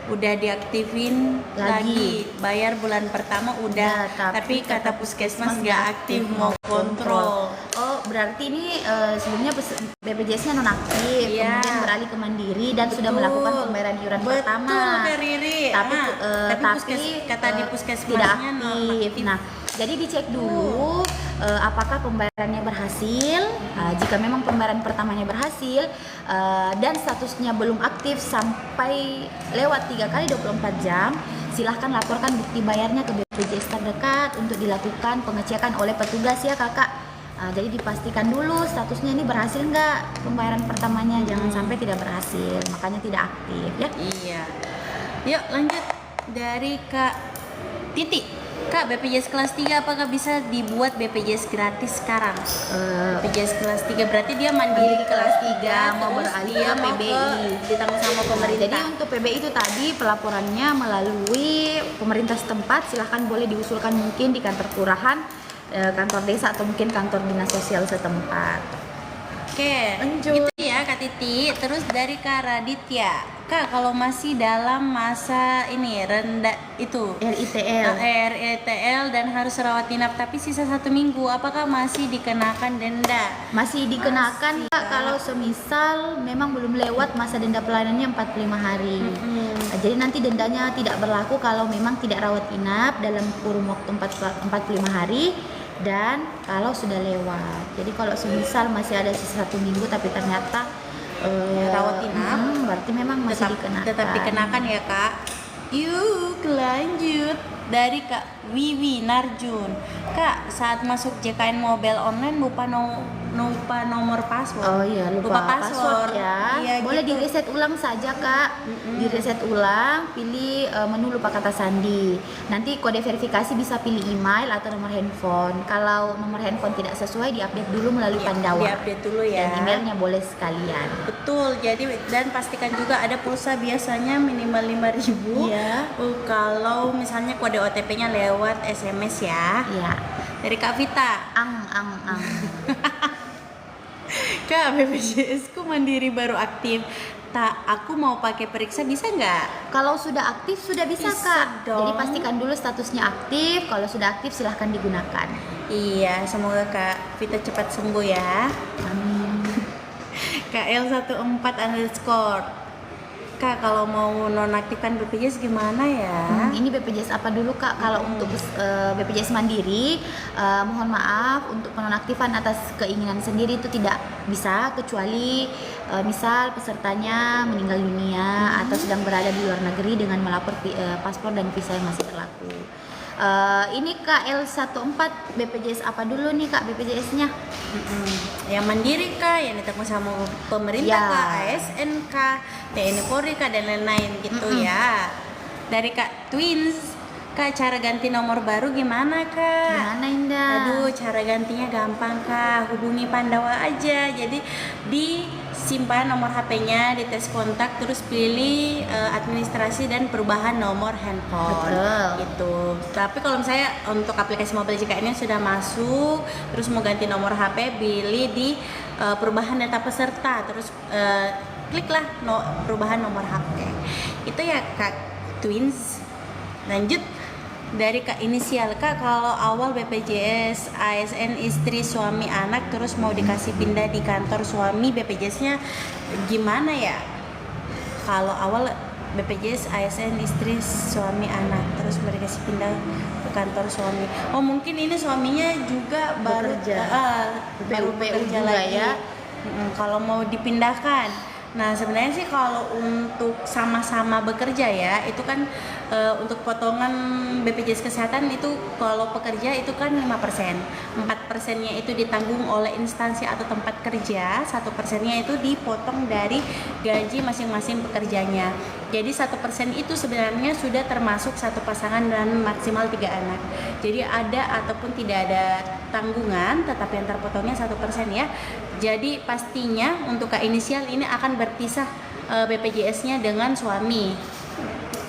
Speaker 1: udah diaktifin lagi. Bayar bulan pertama udah, tapi kata puskesmas nggak aktif, mau kontrol.
Speaker 3: Oh, berarti ini sebelumnya BPJS-nya nonaktif,
Speaker 1: Iya.
Speaker 3: kemudian beralih ke mandiri dan sudah melakukan pembayaran iuran pertama.
Speaker 1: Betul Kak Riri.
Speaker 3: Tapi
Speaker 1: kata di puskesmasnya
Speaker 3: tidak aktif. Nah, jadi dicek dulu apakah pembayarannya berhasil. Jika memang pembayaran pertamanya berhasil dan statusnya belum aktif sampai lewat 3 kali 24 jam, silahkan laporkan bukti bayarnya ke BPJS terdekat untuk dilakukan pengecekan oleh petugas ya kakak. Jadi dipastikan dulu statusnya ini berhasil nggak pembayaran pertamanya, jangan sampai tidak berhasil, makanya tidak aktif ya.
Speaker 1: Iya. Yuk lanjut dari Kak Titi. Kak, BPJS kelas 3 apakah bisa dibuat BPJS gratis sekarang? BPJS kelas 3 berarti dia mandiri kelas 3
Speaker 3: mau
Speaker 1: terus
Speaker 3: beralih
Speaker 1: dia
Speaker 3: ke
Speaker 1: mau
Speaker 3: PBI.
Speaker 1: ditanggung sama pemerintah.
Speaker 3: Jadi untuk PBI itu tadi pelaporannya melalui pemerintah setempat, silahkan boleh diusulkan mungkin di kantor kelurahan, kantor desa atau mungkin kantor dinas sosial setempat.
Speaker 1: Oke,
Speaker 3: Lanjut.
Speaker 1: gitu ya Kak Titi. Terus dari Kak Raditya, Kak kalau masih dalam masa ini rendah itu
Speaker 3: RITL.
Speaker 1: RITL dan harus rawat inap tapi sisa 1 minggu, apakah masih dikenakan denda?
Speaker 3: Masih dikenakan
Speaker 1: Masih,
Speaker 3: Kak
Speaker 1: Kak.
Speaker 3: kalau semisal memang belum lewat masa denda pelayanannya 45 hari. Jadi nanti dendanya tidak berlaku kalau memang tidak rawat inap dalam kurun waktu 45 hari dan kalau sudah lewat. Jadi kalau semisal masih ada sisa 1 minggu tapi ternyata
Speaker 1: Rawat inap,
Speaker 3: berarti memang masih dikenakan.
Speaker 1: tetap dikenakan ya Kak. Yuk lanjut dari Kak Wiwi Narjun. Kak, saat masuk JKN Mobile Online lupa nomor password.
Speaker 3: Oh iya, lupa password ya.
Speaker 1: Iya,
Speaker 3: Boleh
Speaker 1: gitu.
Speaker 3: di-reset ulang saja Kak. Di-reset ulang, pilih menu lupa kata sandi. Nanti kode verifikasi bisa pilih email atau nomor handphone. Kalau nomor handphone tidak sesuai, di-update dulu melalui Pandawa.
Speaker 1: Di-update dulu ya.
Speaker 3: Dan emailnya boleh sekalian.
Speaker 1: Betul. Jadi dan pastikan juga ada pulsa biasanya minimal 5.000.
Speaker 3: Iya.
Speaker 1: Kalau misalnya kode OTP-nya lewat SMS ya.
Speaker 3: Iya.
Speaker 1: Dari Kak Vita.
Speaker 3: Ang.
Speaker 1: Kak, BPJS ku mandiri baru aktif. Tak, aku mau pakai periksa bisa nggak?
Speaker 3: Kalau sudah aktif sudah bisa
Speaker 1: Bisa
Speaker 3: Kak.
Speaker 1: dong.
Speaker 3: Jadi pastikan dulu statusnya aktif. Kalau sudah aktif silahkan digunakan.
Speaker 1: Iya, semoga Kak Vita cepat sembuh ya.
Speaker 3: Amin.
Speaker 1: KL14_. Kak, kalau mau nonaktifkan BPJS gimana ya?
Speaker 3: Ini BPJS apa dulu Kak? Kalau untuk BPJS Mandiri, mohon maaf untuk penonaktifan atas keinginan sendiri itu tidak bisa kecuali misal pesertanya meninggal dunia atau sedang berada di luar negeri dengan melapor paspor dan visa yang masih berlaku. Ini KL14 BPJS apa dulu nih Kak BPJS-nya?
Speaker 1: Yang mandiri Kak, yang ditanggung sama pemerintah
Speaker 3: Ya.
Speaker 1: Kak, ASN Kak, TNI Polri Kak, dan lain-lain gitu ya. Dari Kak Twins, Kak cara ganti nomor baru gimana Kak?
Speaker 3: Gimana Indah?
Speaker 1: Aduh, cara gantinya gampang Kak, hubungi Pandawa aja. Jadi disimpan nomor HP-nya, dites kontak, terus pilih administrasi dan perubahan nomor handphone.
Speaker 3: Betul.
Speaker 1: Gitu. Tapi kalau misalnya untuk aplikasi mobile JKN-nya sudah masuk, terus mau ganti nomor HP, pilih di perubahan data peserta, terus kliklah perubahan nomor HP. Itu ya Kak Twins. Lanjut dari Kak Inisial. Kak, kalau awal BPJS ASN istri suami anak terus mau dikasih pindah di kantor suami, BPJS-nya gimana ya? Kalau awal BPJS ASN istri suami anak terus mau dikasih pindah ke kantor suami. Oh, mungkin ini suaminya juga baru
Speaker 3: Bekerja.
Speaker 1: baru
Speaker 3: PU
Speaker 1: bekerja
Speaker 3: juga
Speaker 1: lagi
Speaker 3: ya.
Speaker 1: Kalau mau dipindahkan. Nah, sebenarnya sih kalau untuk sama-sama bekerja ya, itu kan untuk potongan BPJS Kesehatan itu kalau pekerja itu kan 5%. 4%-nya itu ditanggung oleh instansi atau tempat kerja, 1%-nya itu dipotong dari gaji masing-masing pekerjanya. Jadi 1% itu sebenarnya sudah termasuk satu pasangan dan maksimal 3 anak. Jadi ada ataupun tidak ada tanggungan, tetapi yang terpotongnya 1% ya. Jadi pastinya untuk Kak Inisial ini akan berpisah BPJS-nya dengan suami.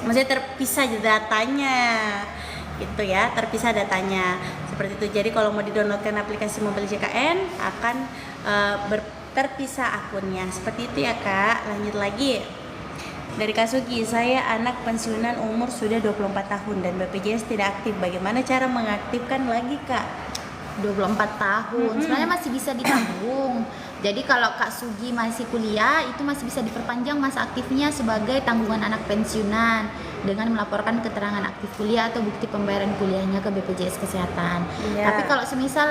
Speaker 1: Maksudnya terpisah datanya, gitu ya, terpisah datanya seperti itu. Jadi kalau mau didownloadkan aplikasi mobile JKN akan terpisah akunnya, seperti itu ya Kak. Lanjut lagi dari Kak Sugi, saya anak pensiunan umur sudah 24 tahun dan BPJS tidak aktif. Bagaimana cara mengaktifkan lagi Kak?
Speaker 3: 24 tahun sebenarnya masih bisa ditanggung. Jadi kalau Kak Sugi masih kuliah itu masih bisa diperpanjang masa aktifnya sebagai tanggungan anak pensiunan. dengan melaporkan keterangan aktif kuliah atau bukti pembayaran kuliahnya ke BPJS Kesehatan.
Speaker 1: Iya.
Speaker 3: Tapi kalau semisal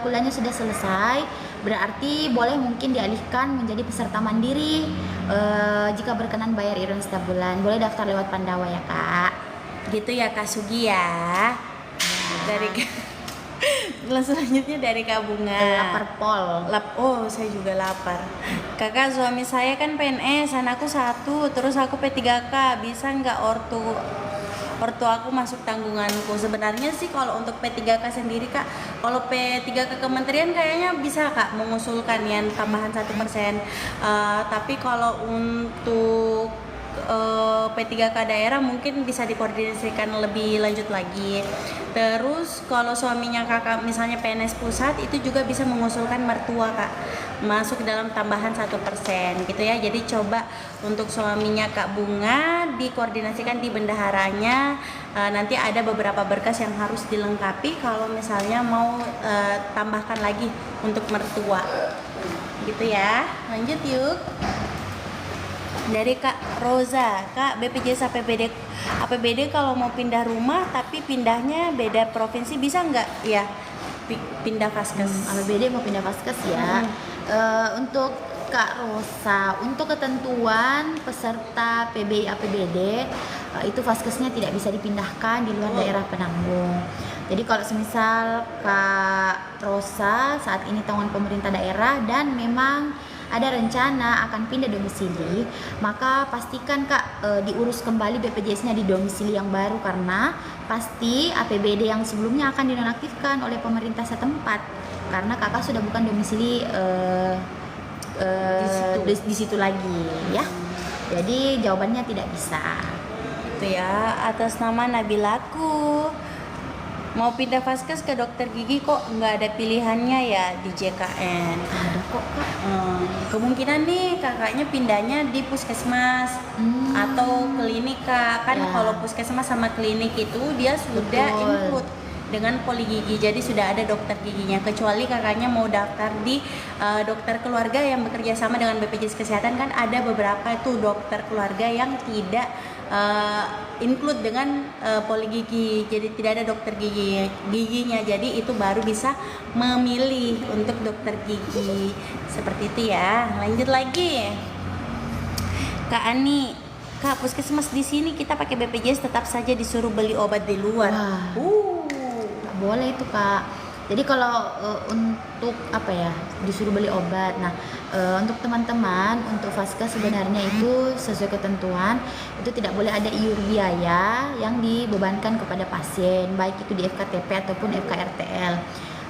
Speaker 3: kuliahnya sudah selesai, berarti boleh mungkin dialihkan menjadi peserta mandiri. Jika berkenan bayar iuran setiap bulan, boleh daftar lewat Pandawa ya Kak.
Speaker 1: Gitu ya Kak Sugi ya. Dari selanjutnya dari Kak Bunga.
Speaker 3: Lapar pol.
Speaker 1: Oh, saya juga lapar. Kakak, suami saya kan PNS, anakku 1, terus aku P3K. Bisa nggak ortu aku masuk tanggunganku? Sebenarnya sih kalau untuk P3K sendiri Kak, kalau P3K kementerian kayaknya bisa Kak mengusulkan yang tambahan 1%. Tapi kalau untuk P3K daerah mungkin bisa dikoordinasikan lebih lanjut lagi. Terus kalau suaminya kakak misalnya PNS pusat, itu juga bisa mengusulkan mertua Kak masuk dalam tambahan 1% gitu ya. Jadi coba untuk suaminya Kak Bunga dikoordinasikan di bendaharanya. Nanti ada beberapa berkas yang harus dilengkapi kalau misalnya mau tambahkan lagi untuk mertua gitu ya. Lanjut yuk. Dari Kak Roza, Kak, BPJS APBD kalau mau pindah rumah tapi pindahnya beda provinsi bisa nggak? Ya, pindah vaskes.
Speaker 3: APBD mau pindah vaskes ya. Untuk Kak Rosa, untuk ketentuan peserta PBI APBD itu vaskesnya tidak bisa dipindahkan di luar daerah penanggung. Jadi kalau semisal Kak Rosa saat ini tanggungan pemerintah daerah dan memang ada rencana akan pindah domisili, maka pastikan Kak diurus kembali BPJS-nya di domisili yang baru, karena pasti APBD yang sebelumnya akan dinonaktifkan oleh pemerintah setempat karena kakak sudah bukan domisili di situ lagi ya. Jadi jawabannya tidak bisa.
Speaker 1: Itu ya, atas nama Nabilaku. Mau pindah vaskes ke dokter gigi kok nggak ada pilihannya ya di JKN.
Speaker 3: Ada kok Kak.
Speaker 1: Kemungkinan nih kakaknya pindahnya di puskesmas atau klinik Kak. Kan
Speaker 3: Ya.
Speaker 1: kalau puskesmas sama klinik itu dia sudah
Speaker 3: Betul.
Speaker 1: include dengan poligigi, jadi sudah ada dokter giginya. Kecuali kakaknya mau daftar di dokter keluarga yang bekerja sama dengan BPJS Kesehatan, kan ada beberapa itu dokter keluarga yang tidak include dengan poligigi, jadi tidak ada dokter giginya. Jadi itu baru bisa memilih untuk dokter gigi seperti itu ya. Lanjut lagi, Kak Ani. Kak, puskesmas di sini kita pakai BPJS tetap saja disuruh beli obat di luar.
Speaker 3: Wah. Nggak boleh itu Kak. Jadi kalau untuk apa ya, disuruh beli obat. Nah, untuk teman-teman, untuk vaskes sebenarnya itu sesuai ketentuan itu tidak boleh ada iur biaya yang dibebankan kepada pasien, baik itu di FKTP ataupun FKRTL.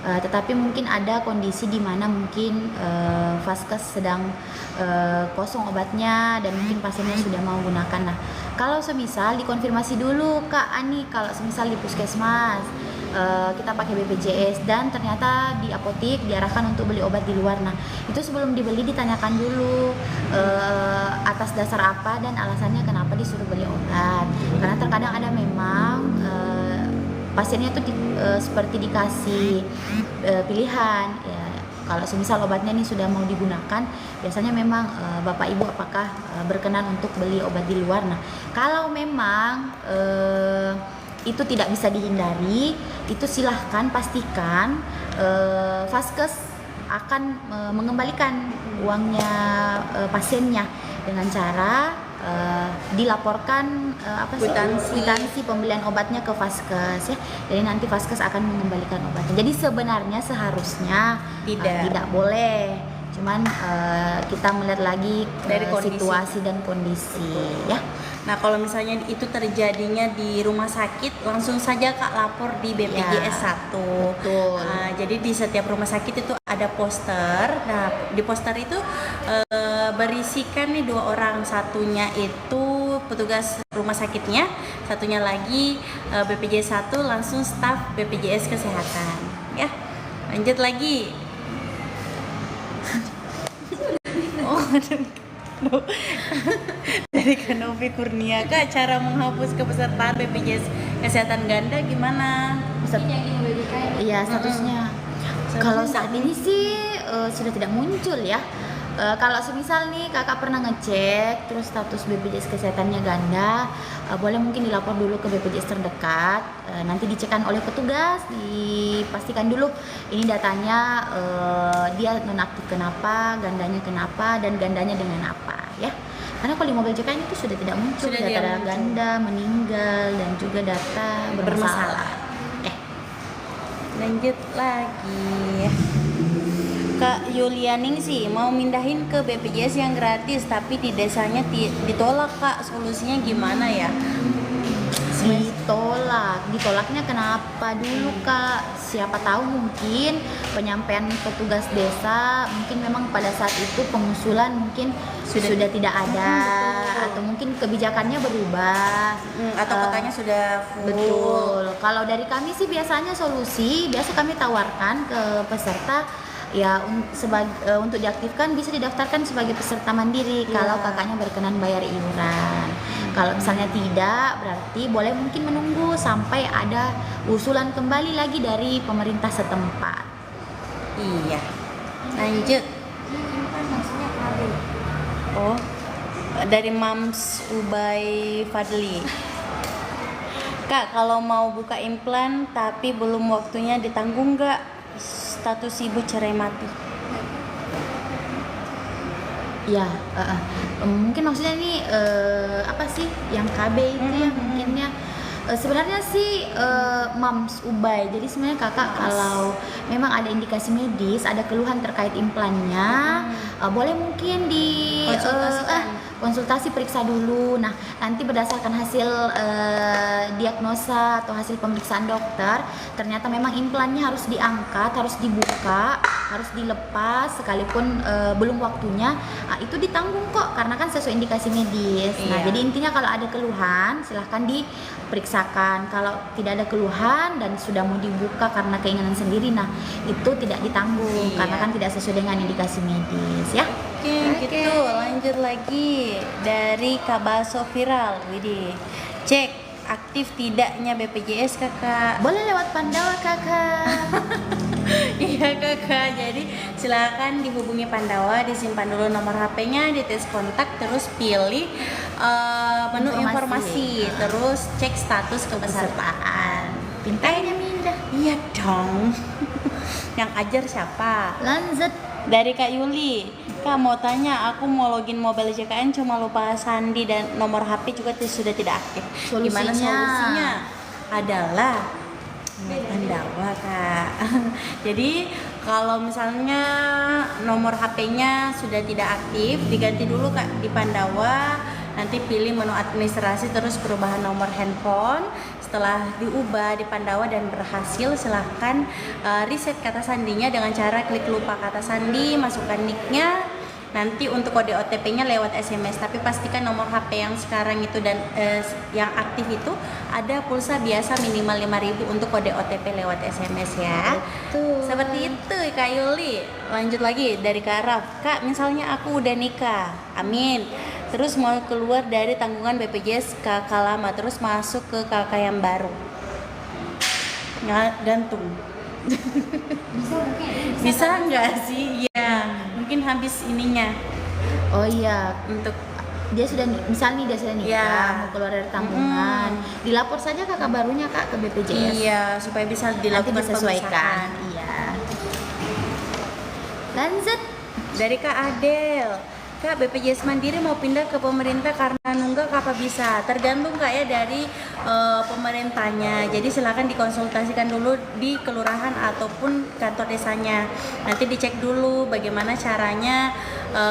Speaker 3: Tetapi mungkin ada kondisi di mana mungkin vaskes sedang kosong obatnya dan mungkin pasiennya sudah mau gunakan. Nah, kalau semisal dikonfirmasi dulu Kak Ani, kalau semisal di puskesmas kita pakai BPJS dan ternyata di apotik diarahkan untuk beli obat di luar. Nah, itu sebelum dibeli ditanyakan dulu atas dasar apa dan alasannya kenapa disuruh beli obat. Karena terkadang ada memang pasiennya tuh seperti dikasih pilihan ya. Kalau semisal obatnya ini sudah mau digunakan, biasanya memang Bapak Ibu apakah berkenan untuk beli obat di luar. Nah, kalau memang itu tidak bisa dihindari, itu silahkan pastikan vaskes akan mengembalikan uangnya pasiennya dengan cara dilaporkan kwitansi pembelian obatnya ke vaskes ya. Jadi nanti vaskes akan mengembalikan obatnya. Jadi sebenarnya seharusnya tidak boleh. Cuman kita melihat lagi
Speaker 1: dari
Speaker 3: situasi dan kondisi ya.
Speaker 1: Nah, kalau misalnya itu terjadinya di rumah sakit, langsung saja Kak lapor di BPJS 1.
Speaker 3: Betul.
Speaker 1: Jadi di setiap rumah sakit itu ada poster. Nah, di poster itu berisikan nih 2 orang. Satunya itu petugas rumah sakitnya, satunya lagi BPJS 1 langsung staf BPJS Kesehatan. Ya, lanjut lagi. Oh, dari Kanovi Kurnia, Kak, cara menghapus kepesertaan BPJS Kesehatan ganda gimana?
Speaker 2: Yang ini BBK.
Speaker 3: Iya, statusnya. Kalau saat ini sih sudah tidak muncul ya. Kalau semisal nih kakak pernah ngecek terus status BPJS kesehatannya ganda, boleh mungkin dilapor dulu ke BPJS terdekat. Nanti dicekkan oleh petugas, dipastikan dulu ini datanya dia nonaktif kenapa, gandanya kenapa, dan gandanya dengan apa ya. Karena kalau di mobil JKN itu sudah tidak muncul
Speaker 1: Sudah tidak
Speaker 3: data
Speaker 1: muncul.
Speaker 3: ganda, meninggal, dan juga data bermasalah.
Speaker 1: Lanjut lagi. Kak Yulianing sih mau mindahin ke BPJS yang gratis tapi di desanya ditolak Kak. Solusinya gimana ya?
Speaker 3: Ditolaknya kenapa dulu Kak? Siapa tahu mungkin penyampaian petugas desa mungkin memang pada saat itu pengusulan mungkin sudah tidak ada, atau mungkin kebijakannya berubah,
Speaker 1: Atau kotanya sudah full.
Speaker 3: betul. Kalau dari kami sih biasanya biasa kami tawarkan ke peserta ya untuk diaktifkan bisa didaftarkan sebagai peserta mandiri kalau kakaknya berkenan bayar iuran. Kalau misalnya tidak, berarti boleh mungkin menunggu sampai ada usulan kembali lagi dari pemerintah setempat.
Speaker 1: Iya. Lanjut.
Speaker 2: Ini kan maksudnya KB.
Speaker 1: Oh, dari Mams Ubay Fadli. Kak, kalau mau buka implan tapi belum waktunya ditanggung nggak? Status ibu cerai mati.
Speaker 3: Ya, mungkin maksudnya ini apa sih yang KB itu ya mungkinnya. Sebenarnya sih Mams Ubay. Jadi sebenarnya kakak kalau memang ada indikasi medis, ada keluhan terkait implannya, boleh mungkin di konsultasi periksa dulu. Nah, nanti berdasarkan hasil diagnosa atau hasil pemeriksaan dokter, ternyata memang implannya harus diangkat, harus dibuka, harus dilepas sekalipun belum waktunya, itu ditanggung kok karena kan sesuai indikasi medis. Nah,
Speaker 1: Iya.
Speaker 3: jadi intinya kalau ada keluhan silahkan diperiksakan. Kalau tidak ada keluhan dan sudah mau dibuka karena keinginan sendiri, nah itu tidak ditanggung karena kan tidak sesuai dengan indikasi medis ya.
Speaker 1: Oke, gitu. Lanjut lagi dari Kabaso Viral. Widih. Cek aktif tidaknya BPJS kakak.
Speaker 3: Boleh lewat Pandawa kakak.
Speaker 1: Iya kakak, jadi silakan dihubungi Pandawa, disimpan dulu nomor HP-nya, dites kontak, terus pilih menu informasi, terus cek status kepesertaan.
Speaker 3: Pintarnya Minda.
Speaker 1: Iya dong. Yang ajar siapa?
Speaker 3: Lanjut.
Speaker 1: Dari Kak Yuli. Kak mau tanya, aku mau login mobile JKN cuma lupa sandi dan nomor HP juga sudah tidak aktif. Gimana
Speaker 3: Solusinya?
Speaker 1: solusinya? Adalah Pandawa Kak. Jadi kalau misalnya nomor HP-nya sudah tidak aktif, diganti dulu Kak di Pandawa. Nanti pilih menu administrasi terus perubahan nomor handphone. Setelah diubah di Pandawa dan berhasil, silahkan reset kata sandinya dengan cara klik lupa kata sandi, masukkan nicknya. Nanti untuk kode OTP-nya lewat SMS, tapi pastikan nomor HP yang sekarang itu dan yang aktif itu ada pulsa biasa minimal 5.000 untuk kode OTP lewat SMS ya.
Speaker 3: Betul.
Speaker 1: Seperti itu Kak Yuli. Lanjut lagi dari Kak Raf. Kak, misalnya aku udah nikah, amin. Terus mau keluar dari tanggungan BPJS kakak lama, terus masuk ke kakak yang baru. Gantung.
Speaker 2: Bisa mungkin.
Speaker 1: Bisa nggak sih? Ya, mungkin habis ininya
Speaker 3: Oh iya,
Speaker 1: untuk
Speaker 3: dia sudah misalnya dia sudah nikah,
Speaker 1: Ya.
Speaker 3: mau keluar dari tanggungan, dilapor saja kakak barunya kak ke BPJS.
Speaker 1: iya supaya bisa
Speaker 3: Nanti
Speaker 1: dilakukan
Speaker 3: disesuaikan.
Speaker 1: pemisahan.
Speaker 3: Iya. Lanjut.
Speaker 1: Dari Kak Adel. Kak, BPJS Mandiri mau pindah ke pemerintah karena nunggak apa bisa? Tergantung Kak ya dari pemerintahnya. Jadi silakan dikonsultasikan dulu di kelurahan ataupun kantor desanya. Nanti dicek dulu bagaimana caranya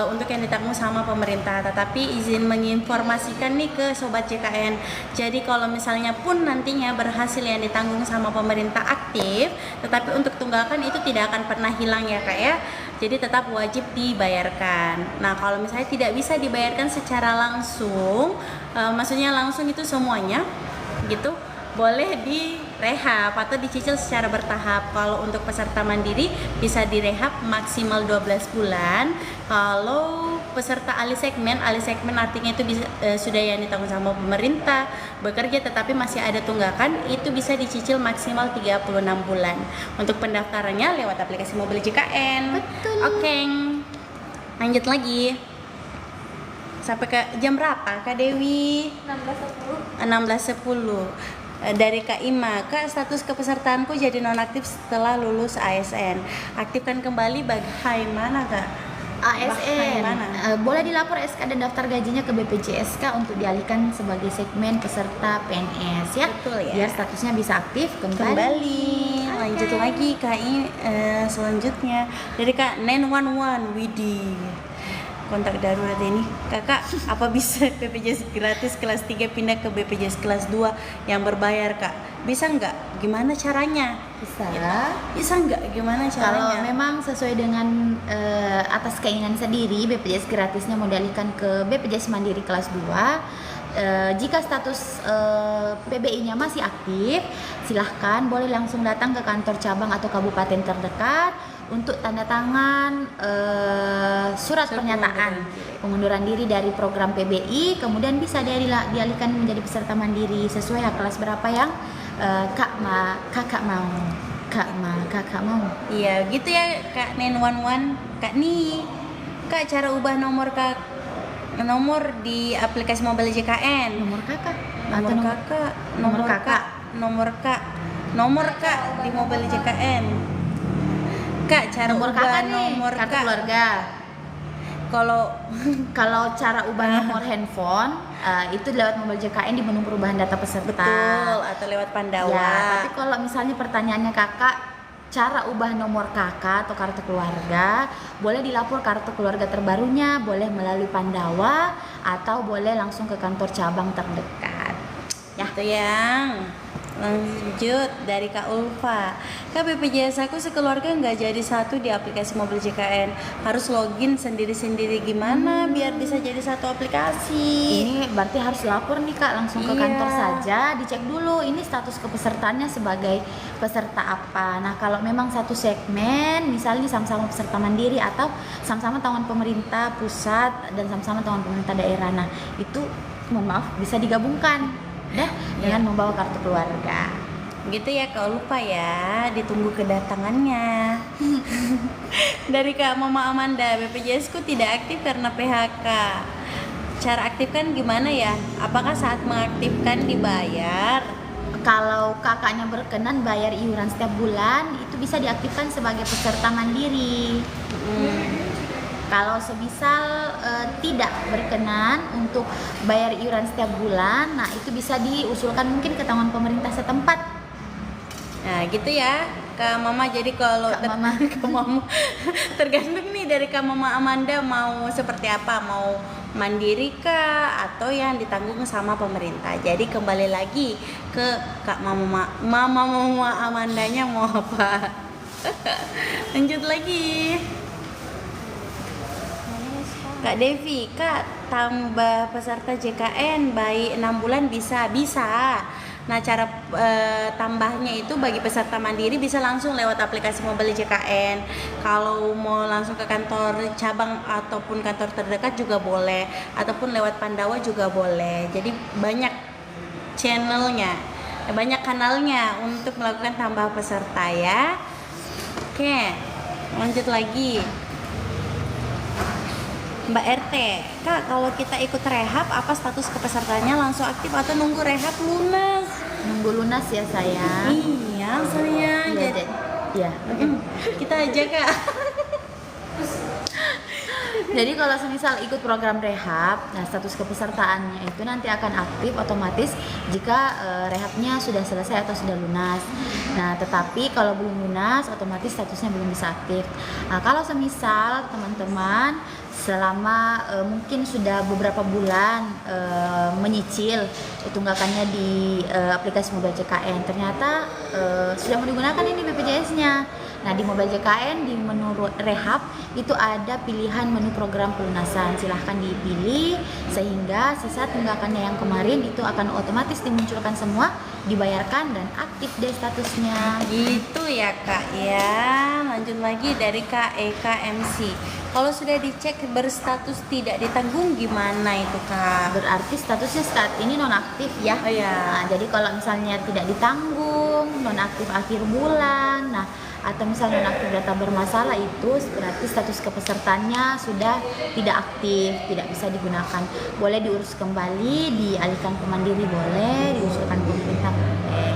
Speaker 1: untuk yang ditanggung sama pemerintah. Tetapi izin menginformasikan nih ke Sobat JKN. Jadi kalau misalnya pun nantinya berhasil yang ditanggung sama pemerintah aktif, tetapi untuk tunggakan itu tidak akan pernah hilang ya Kak ya. Jadi tetap wajib dibayarkan. Nah kalau misalnya tidak bisa dibayarkan secara langsung, maksudnya langsung itu semuanya gitu, boleh direhab atau dicicil secara bertahap. Kalau untuk peserta mandiri bisa direhab maksimal 12 bulan. Kalau peserta alih segmen artinya itu bisa, sudah yang ditanggung sama pemerintah, bekerja tetapi masih ada tunggakan, itu bisa dicicil maksimal 36 bulan. Untuk pendaftarannya lewat aplikasi mobil JKN.
Speaker 3: Betul.
Speaker 1: Oke. Lanjut lagi. Sampai ke jam berapa Kak Dewi? 16.10. Dari Kak Ima, Kak, status kepesertaanku jadi nonaktif setelah lulus ASN. Aktifkan kembali bagaimana Kak?
Speaker 3: ASN
Speaker 1: Bagaimana?
Speaker 3: boleh dilapor SK dan daftar gajinya ke BPJSK untuk dialihkan sebagai segmen peserta PNS ya.
Speaker 1: Betul ya.
Speaker 3: Biar statusnya bisa aktif kembali.
Speaker 1: Lanjut lagi Kak selanjutnya dari Kak 911 Widi. Kontak darurat ini, Kakak, apa bisa BPJS gratis kelas 3 pindah ke BPJS kelas 2 yang berbayar Kak? Bisa nggak? Gimana caranya?
Speaker 3: Bisa.
Speaker 1: Bisa nggak? Gimana
Speaker 3: Kalau
Speaker 1: caranya?
Speaker 3: memang sesuai dengan atas keinginan sendiri, BPJS gratisnya mau dialihkan ke BPJS Mandiri kelas 2. Jika status PBI-nya masih aktif, silahkan boleh langsung datang ke kantor cabang atau kabupaten terdekat untuk tanda tangan surat pernyataan pengunduran diri dari program PBI, kemudian bisa dialihkan menjadi peserta mandiri sesuai hak kelas berapa yang kakak mau.
Speaker 1: Iya, gitu ya Kak 911. Kak nih, Kak, cara ubah nomor di aplikasi mobile JKN.
Speaker 3: Nomor kakak
Speaker 1: Nomor
Speaker 3: atau
Speaker 1: kakak,
Speaker 3: nomor kakak.
Speaker 1: nomor kak di mobile JKN. Kak, cara
Speaker 3: nomor
Speaker 1: ubah
Speaker 3: kakak nih,
Speaker 1: nomor
Speaker 3: kartu
Speaker 1: kak.
Speaker 3: keluarga. Kalau cara ubah nomor handphone itu lewat mobile JKN di menu perubahan data peserta.
Speaker 1: Betul, atau lewat Pandawa.
Speaker 3: Ya, tapi kalau misalnya pertanyaannya kakak, cara ubah nomor kakak atau kartu keluarga, boleh dilapor kartu keluarga terbarunya, boleh melalui Pandawa, atau boleh langsung ke kantor cabang terdekat.
Speaker 1: Ya, itu yang lanjut dari Kak Ulfa. Kak, BPJS aku sekeluarga nggak jadi satu di aplikasi mobil JKN. Harus login sendiri-sendiri gimana biar bisa jadi satu aplikasi?
Speaker 3: Ini berarti harus lapor nih kak, langsung ke
Speaker 1: Iya.
Speaker 3: kantor saja, dicek dulu ini status kepesertaannya sebagai peserta apa. Nah kalau memang satu segmen, misalnya sama-sama peserta mandiri atau sama-sama tanggungan pemerintah pusat dan sama-sama tanggungan pemerintah daerah, nah itu mohon maaf bisa digabungkan dengan membawa kartu keluarga.
Speaker 1: Gitu ya Kak Lupa ya, ditunggu kedatangannya. Dari Kak Mama Amanda, BPJS ku tidak aktif karena PHK. Cara aktifkan gimana ya? Apakah saat mengaktifkan dibayar?
Speaker 3: Kalau kakaknya berkenan bayar iuran setiap bulan, itu bisa diaktifkan sebagai peserta mandiri. Kalau semisal tidak berkenan untuk bayar iuran setiap bulan, nah itu bisa diusulkan mungkin ke tanggungan pemerintah setempat.
Speaker 1: Nah gitu ya Kak Mama. Jadi kalau
Speaker 3: Kak Mama.
Speaker 1: Kak Mama tergantung nih dari Kak Mama Amanda mau seperti apa, mau mandiri kah atau yang ditanggung sama pemerintah. Jadi kembali lagi ke Kak Mama Amandanya mau apa. Lanjut lagi. Kak Devi, Kak, tambah peserta JKN bayi 6 bulan bisa. Nah, cara tambahnya itu bagi peserta mandiri bisa langsung lewat aplikasi mobile JKN. Kalau mau langsung ke kantor cabang ataupun kantor terdekat juga boleh, ataupun lewat Pandawa juga boleh. Jadi banyak channelnya, banyak kanalnya untuk melakukan tambah peserta ya. Oke, lanjut lagi. Mbak RT, Kak, kalau kita ikut rehab, apa status kepesertaannya langsung aktif atau nunggu rehab lunas?
Speaker 3: Nunggu lunas ya sayang.
Speaker 1: Iya, sayang.
Speaker 3: Iya, Dek. Iya.
Speaker 1: Kita aja Kak.
Speaker 3: Jadi kalau semisal ikut program rehab, nah status kepesertaannya itu nanti akan aktif otomatis jika rehabnya sudah selesai atau sudah lunas. Nah, tetapi kalau belum lunas, otomatis statusnya belum bisa aktif. Nah, kalau semisal teman-teman selama mungkin sudah beberapa bulan menyicil tunggakannya di aplikasi mobile JKN, ternyata sudah mau digunakan ini BPJS-nya. Nah, di mobile JKN di menu rehab itu ada pilihan menu program pelunasan. Silahkan dipilih sehingga sisa tunggakannya yang kemarin itu akan otomatis dimunculkan semua, dibayarkan dan aktif deh statusnya.
Speaker 1: Gitu ya Kak ya. Lanjut lagi dari Kak Eka MC. Kalau sudah dicek berstatus tidak ditanggung gimana itu Kak?
Speaker 3: Berarti statusnya saat ini nonaktif ya.
Speaker 1: Oh, iya.
Speaker 3: Nah, jadi kalau misalnya tidak ditanggung, nonaktif akhir bulan, nah atau misalnya nonaktif data bermasalah, itu berarti status kepesertaannya sudah tidak aktif, tidak bisa digunakan. Boleh diurus kembali, dialihkan ke Mandiri boleh, diusulkan pemerintah boleh.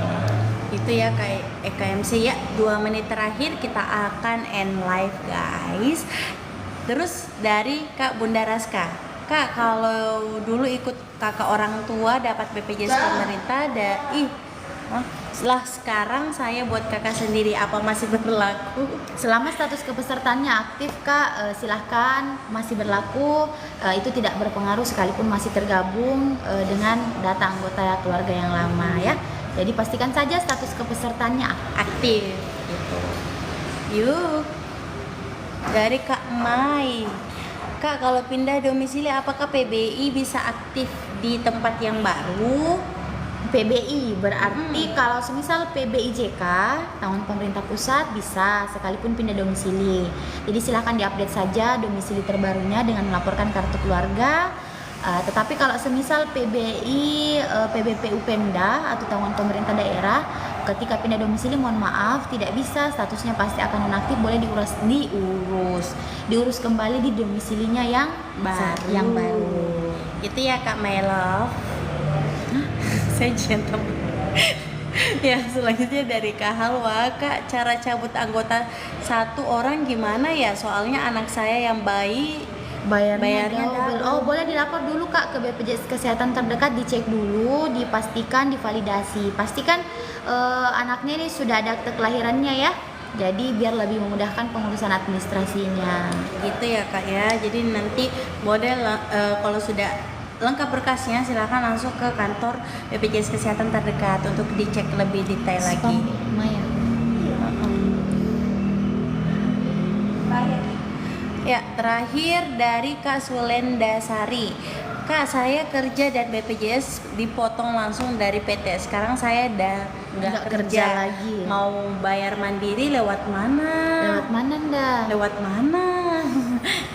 Speaker 1: Itu ya kayak EKMC ya. 2 menit terakhir kita akan end live guys. Terus dari Kak Bunda Raska, Kak kalau dulu ikut kakak orang tua dapat BPJS pemerintah setelah sekarang saya buat kakak sendiri, apa masih berlaku?
Speaker 3: Selama status kepesertaannya aktif Kak, silahkan, masih berlaku. Itu tidak berpengaruh sekalipun masih tergabung dengan data anggota keluarga yang lama ya. Jadi pastikan saja status kepesertaannya
Speaker 1: Aktif gitu. Yuk. Dari Kak Mai, Kak kalau pindah domisili apakah PBI bisa aktif di tempat yang baru?
Speaker 3: PBI berarti kalau semisal PBIJK tanggung pemerintah pusat bisa sekalipun pindah domisili. Jadi silahkan diupdate saja domisili terbarunya dengan melaporkan kartu keluarga. Tetapi kalau semisal PBI, PBPU Pemda atau tanggungan pemerintah daerah, ketika pindah domisili mohon maaf tidak bisa, statusnya pasti akan nonaktif, boleh diurus kembali di domisilinya yang baru.
Speaker 1: Itu ya Kak Melo. Saya jantam. Ya selanjutnya dari Kak Halwa, Kak cara cabut anggota 1 orang gimana ya? Soalnya anak saya yang bayi bayarnya double.
Speaker 3: Oh boleh dilapor dulu Kak ke BPJS Kesehatan terdekat, dicek dulu, dipastikan, divalidasi. Pastikan anaknya ini sudah ada akte kelahirannya ya. Jadi biar lebih memudahkan pengurusan administrasinya.
Speaker 1: Gitu ya Kak ya. Jadi nanti boleh kalau sudah lengkap berkasnya silahkan langsung ke kantor BPJS Kesehatan terdekat untuk dicek lebih detail lagi.
Speaker 3: Lumayan.
Speaker 1: Ya, terakhir dari Kak Sulendasari. Kak, saya kerja dan BPJS dipotong langsung dari PT. Sekarang saya udah nggak kerja
Speaker 3: lagi.
Speaker 1: Mau bayar mandiri lewat mana?
Speaker 3: Lewat mana ndak?
Speaker 1: Lewat mana?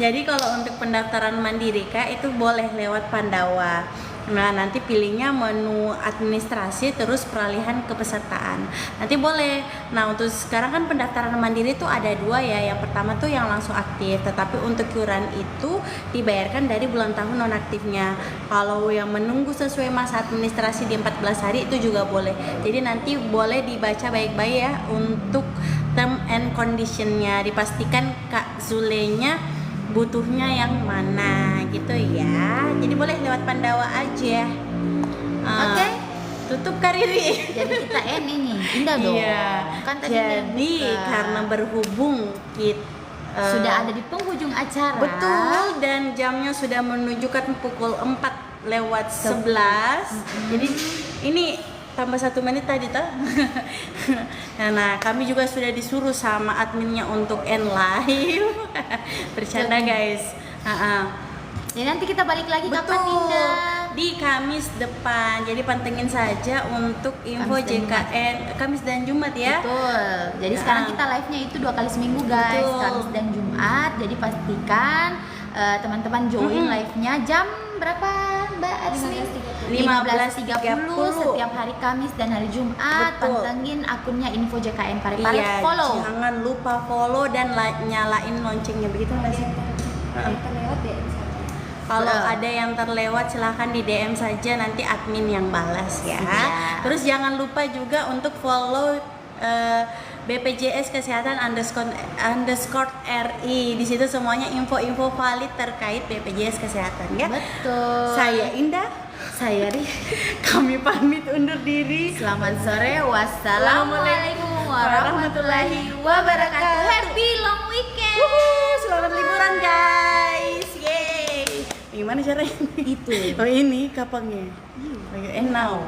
Speaker 1: Jadi kalau untuk pendaftaran mandiri Kak itu boleh lewat Pandawa. Nah nanti pilihnya menu administrasi terus peralihan kepesertaan. Nanti boleh. Nah untuk sekarang kan pendaftaran mandiri itu ada 2 ya. Yang pertama tuh yang langsung aktif, tetapi untuk iuran itu dibayarkan dari bulan tahun nonaktifnya. Kalau yang menunggu sesuai masa administrasi di 14 hari itu juga boleh. Jadi nanti boleh dibaca baik-baik ya untuk term and conditionnya. Dipastikan Kak Zulenya butuhnya yang mana gitu ya. Jadi boleh lewat Pandawa aja.
Speaker 3: Oke.
Speaker 1: Tutup Kariri.
Speaker 3: Jadi kita ini nih, indah dong.
Speaker 1: Iya.
Speaker 3: Kan tadi
Speaker 1: Jadi karena berhubung kita
Speaker 3: sudah ada di penghujung acara.
Speaker 1: betul, dan jamnya sudah menunjukkan pukul 4 lewat 11. Jadi ini tambah 1 menit tadi toh. Nah, kami juga sudah disuruh sama adminnya untuk end live. Bercanda guys.
Speaker 3: Ya nanti kita balik lagi kapan
Speaker 1: Betul.
Speaker 3: Dinda?
Speaker 1: Di Kamis depan. Jadi pantengin saja untuk info
Speaker 3: Kamis dan
Speaker 1: JKN Kamis dan Jumat ya.
Speaker 3: Betul. Jadi sekarang kita live-nya itu 2 kali seminggu guys,
Speaker 1: Betul.
Speaker 3: Kamis dan Jumat. Jadi pastikan teman-teman join live-nya jam berapa Mbak Arsmi? 15.30 setiap hari Kamis dan hari Jumat.
Speaker 1: Betul.
Speaker 3: Pantengin akunnya info JKN Parepare,
Speaker 1: Iya,
Speaker 3: follow.
Speaker 1: jangan lupa follow dan nyalain loncengnya, begitu nggak sih?
Speaker 2: Terlewat DM saja.
Speaker 1: Kalau ada yang terlewat silahkan di DM saja, nanti admin yang balas ya.
Speaker 3: Siap.
Speaker 1: Terus jangan lupa juga untuk follow BPJS Kesehatan _ RI. Di situ semuanya info-info valid terkait BPJS Kesehatan ya.
Speaker 3: Betul.
Speaker 1: Saya Indah,
Speaker 3: Saya Ri.
Speaker 1: kami pamit undur diri.
Speaker 3: Selamat sore. Wassalamualaikum warahmatullahi wabarakatuh. Happy long weekend.
Speaker 1: Selamat liburan guys. Yeay. Gimana caranya?
Speaker 3: Itu.
Speaker 1: Oh ini kapangnya. And now.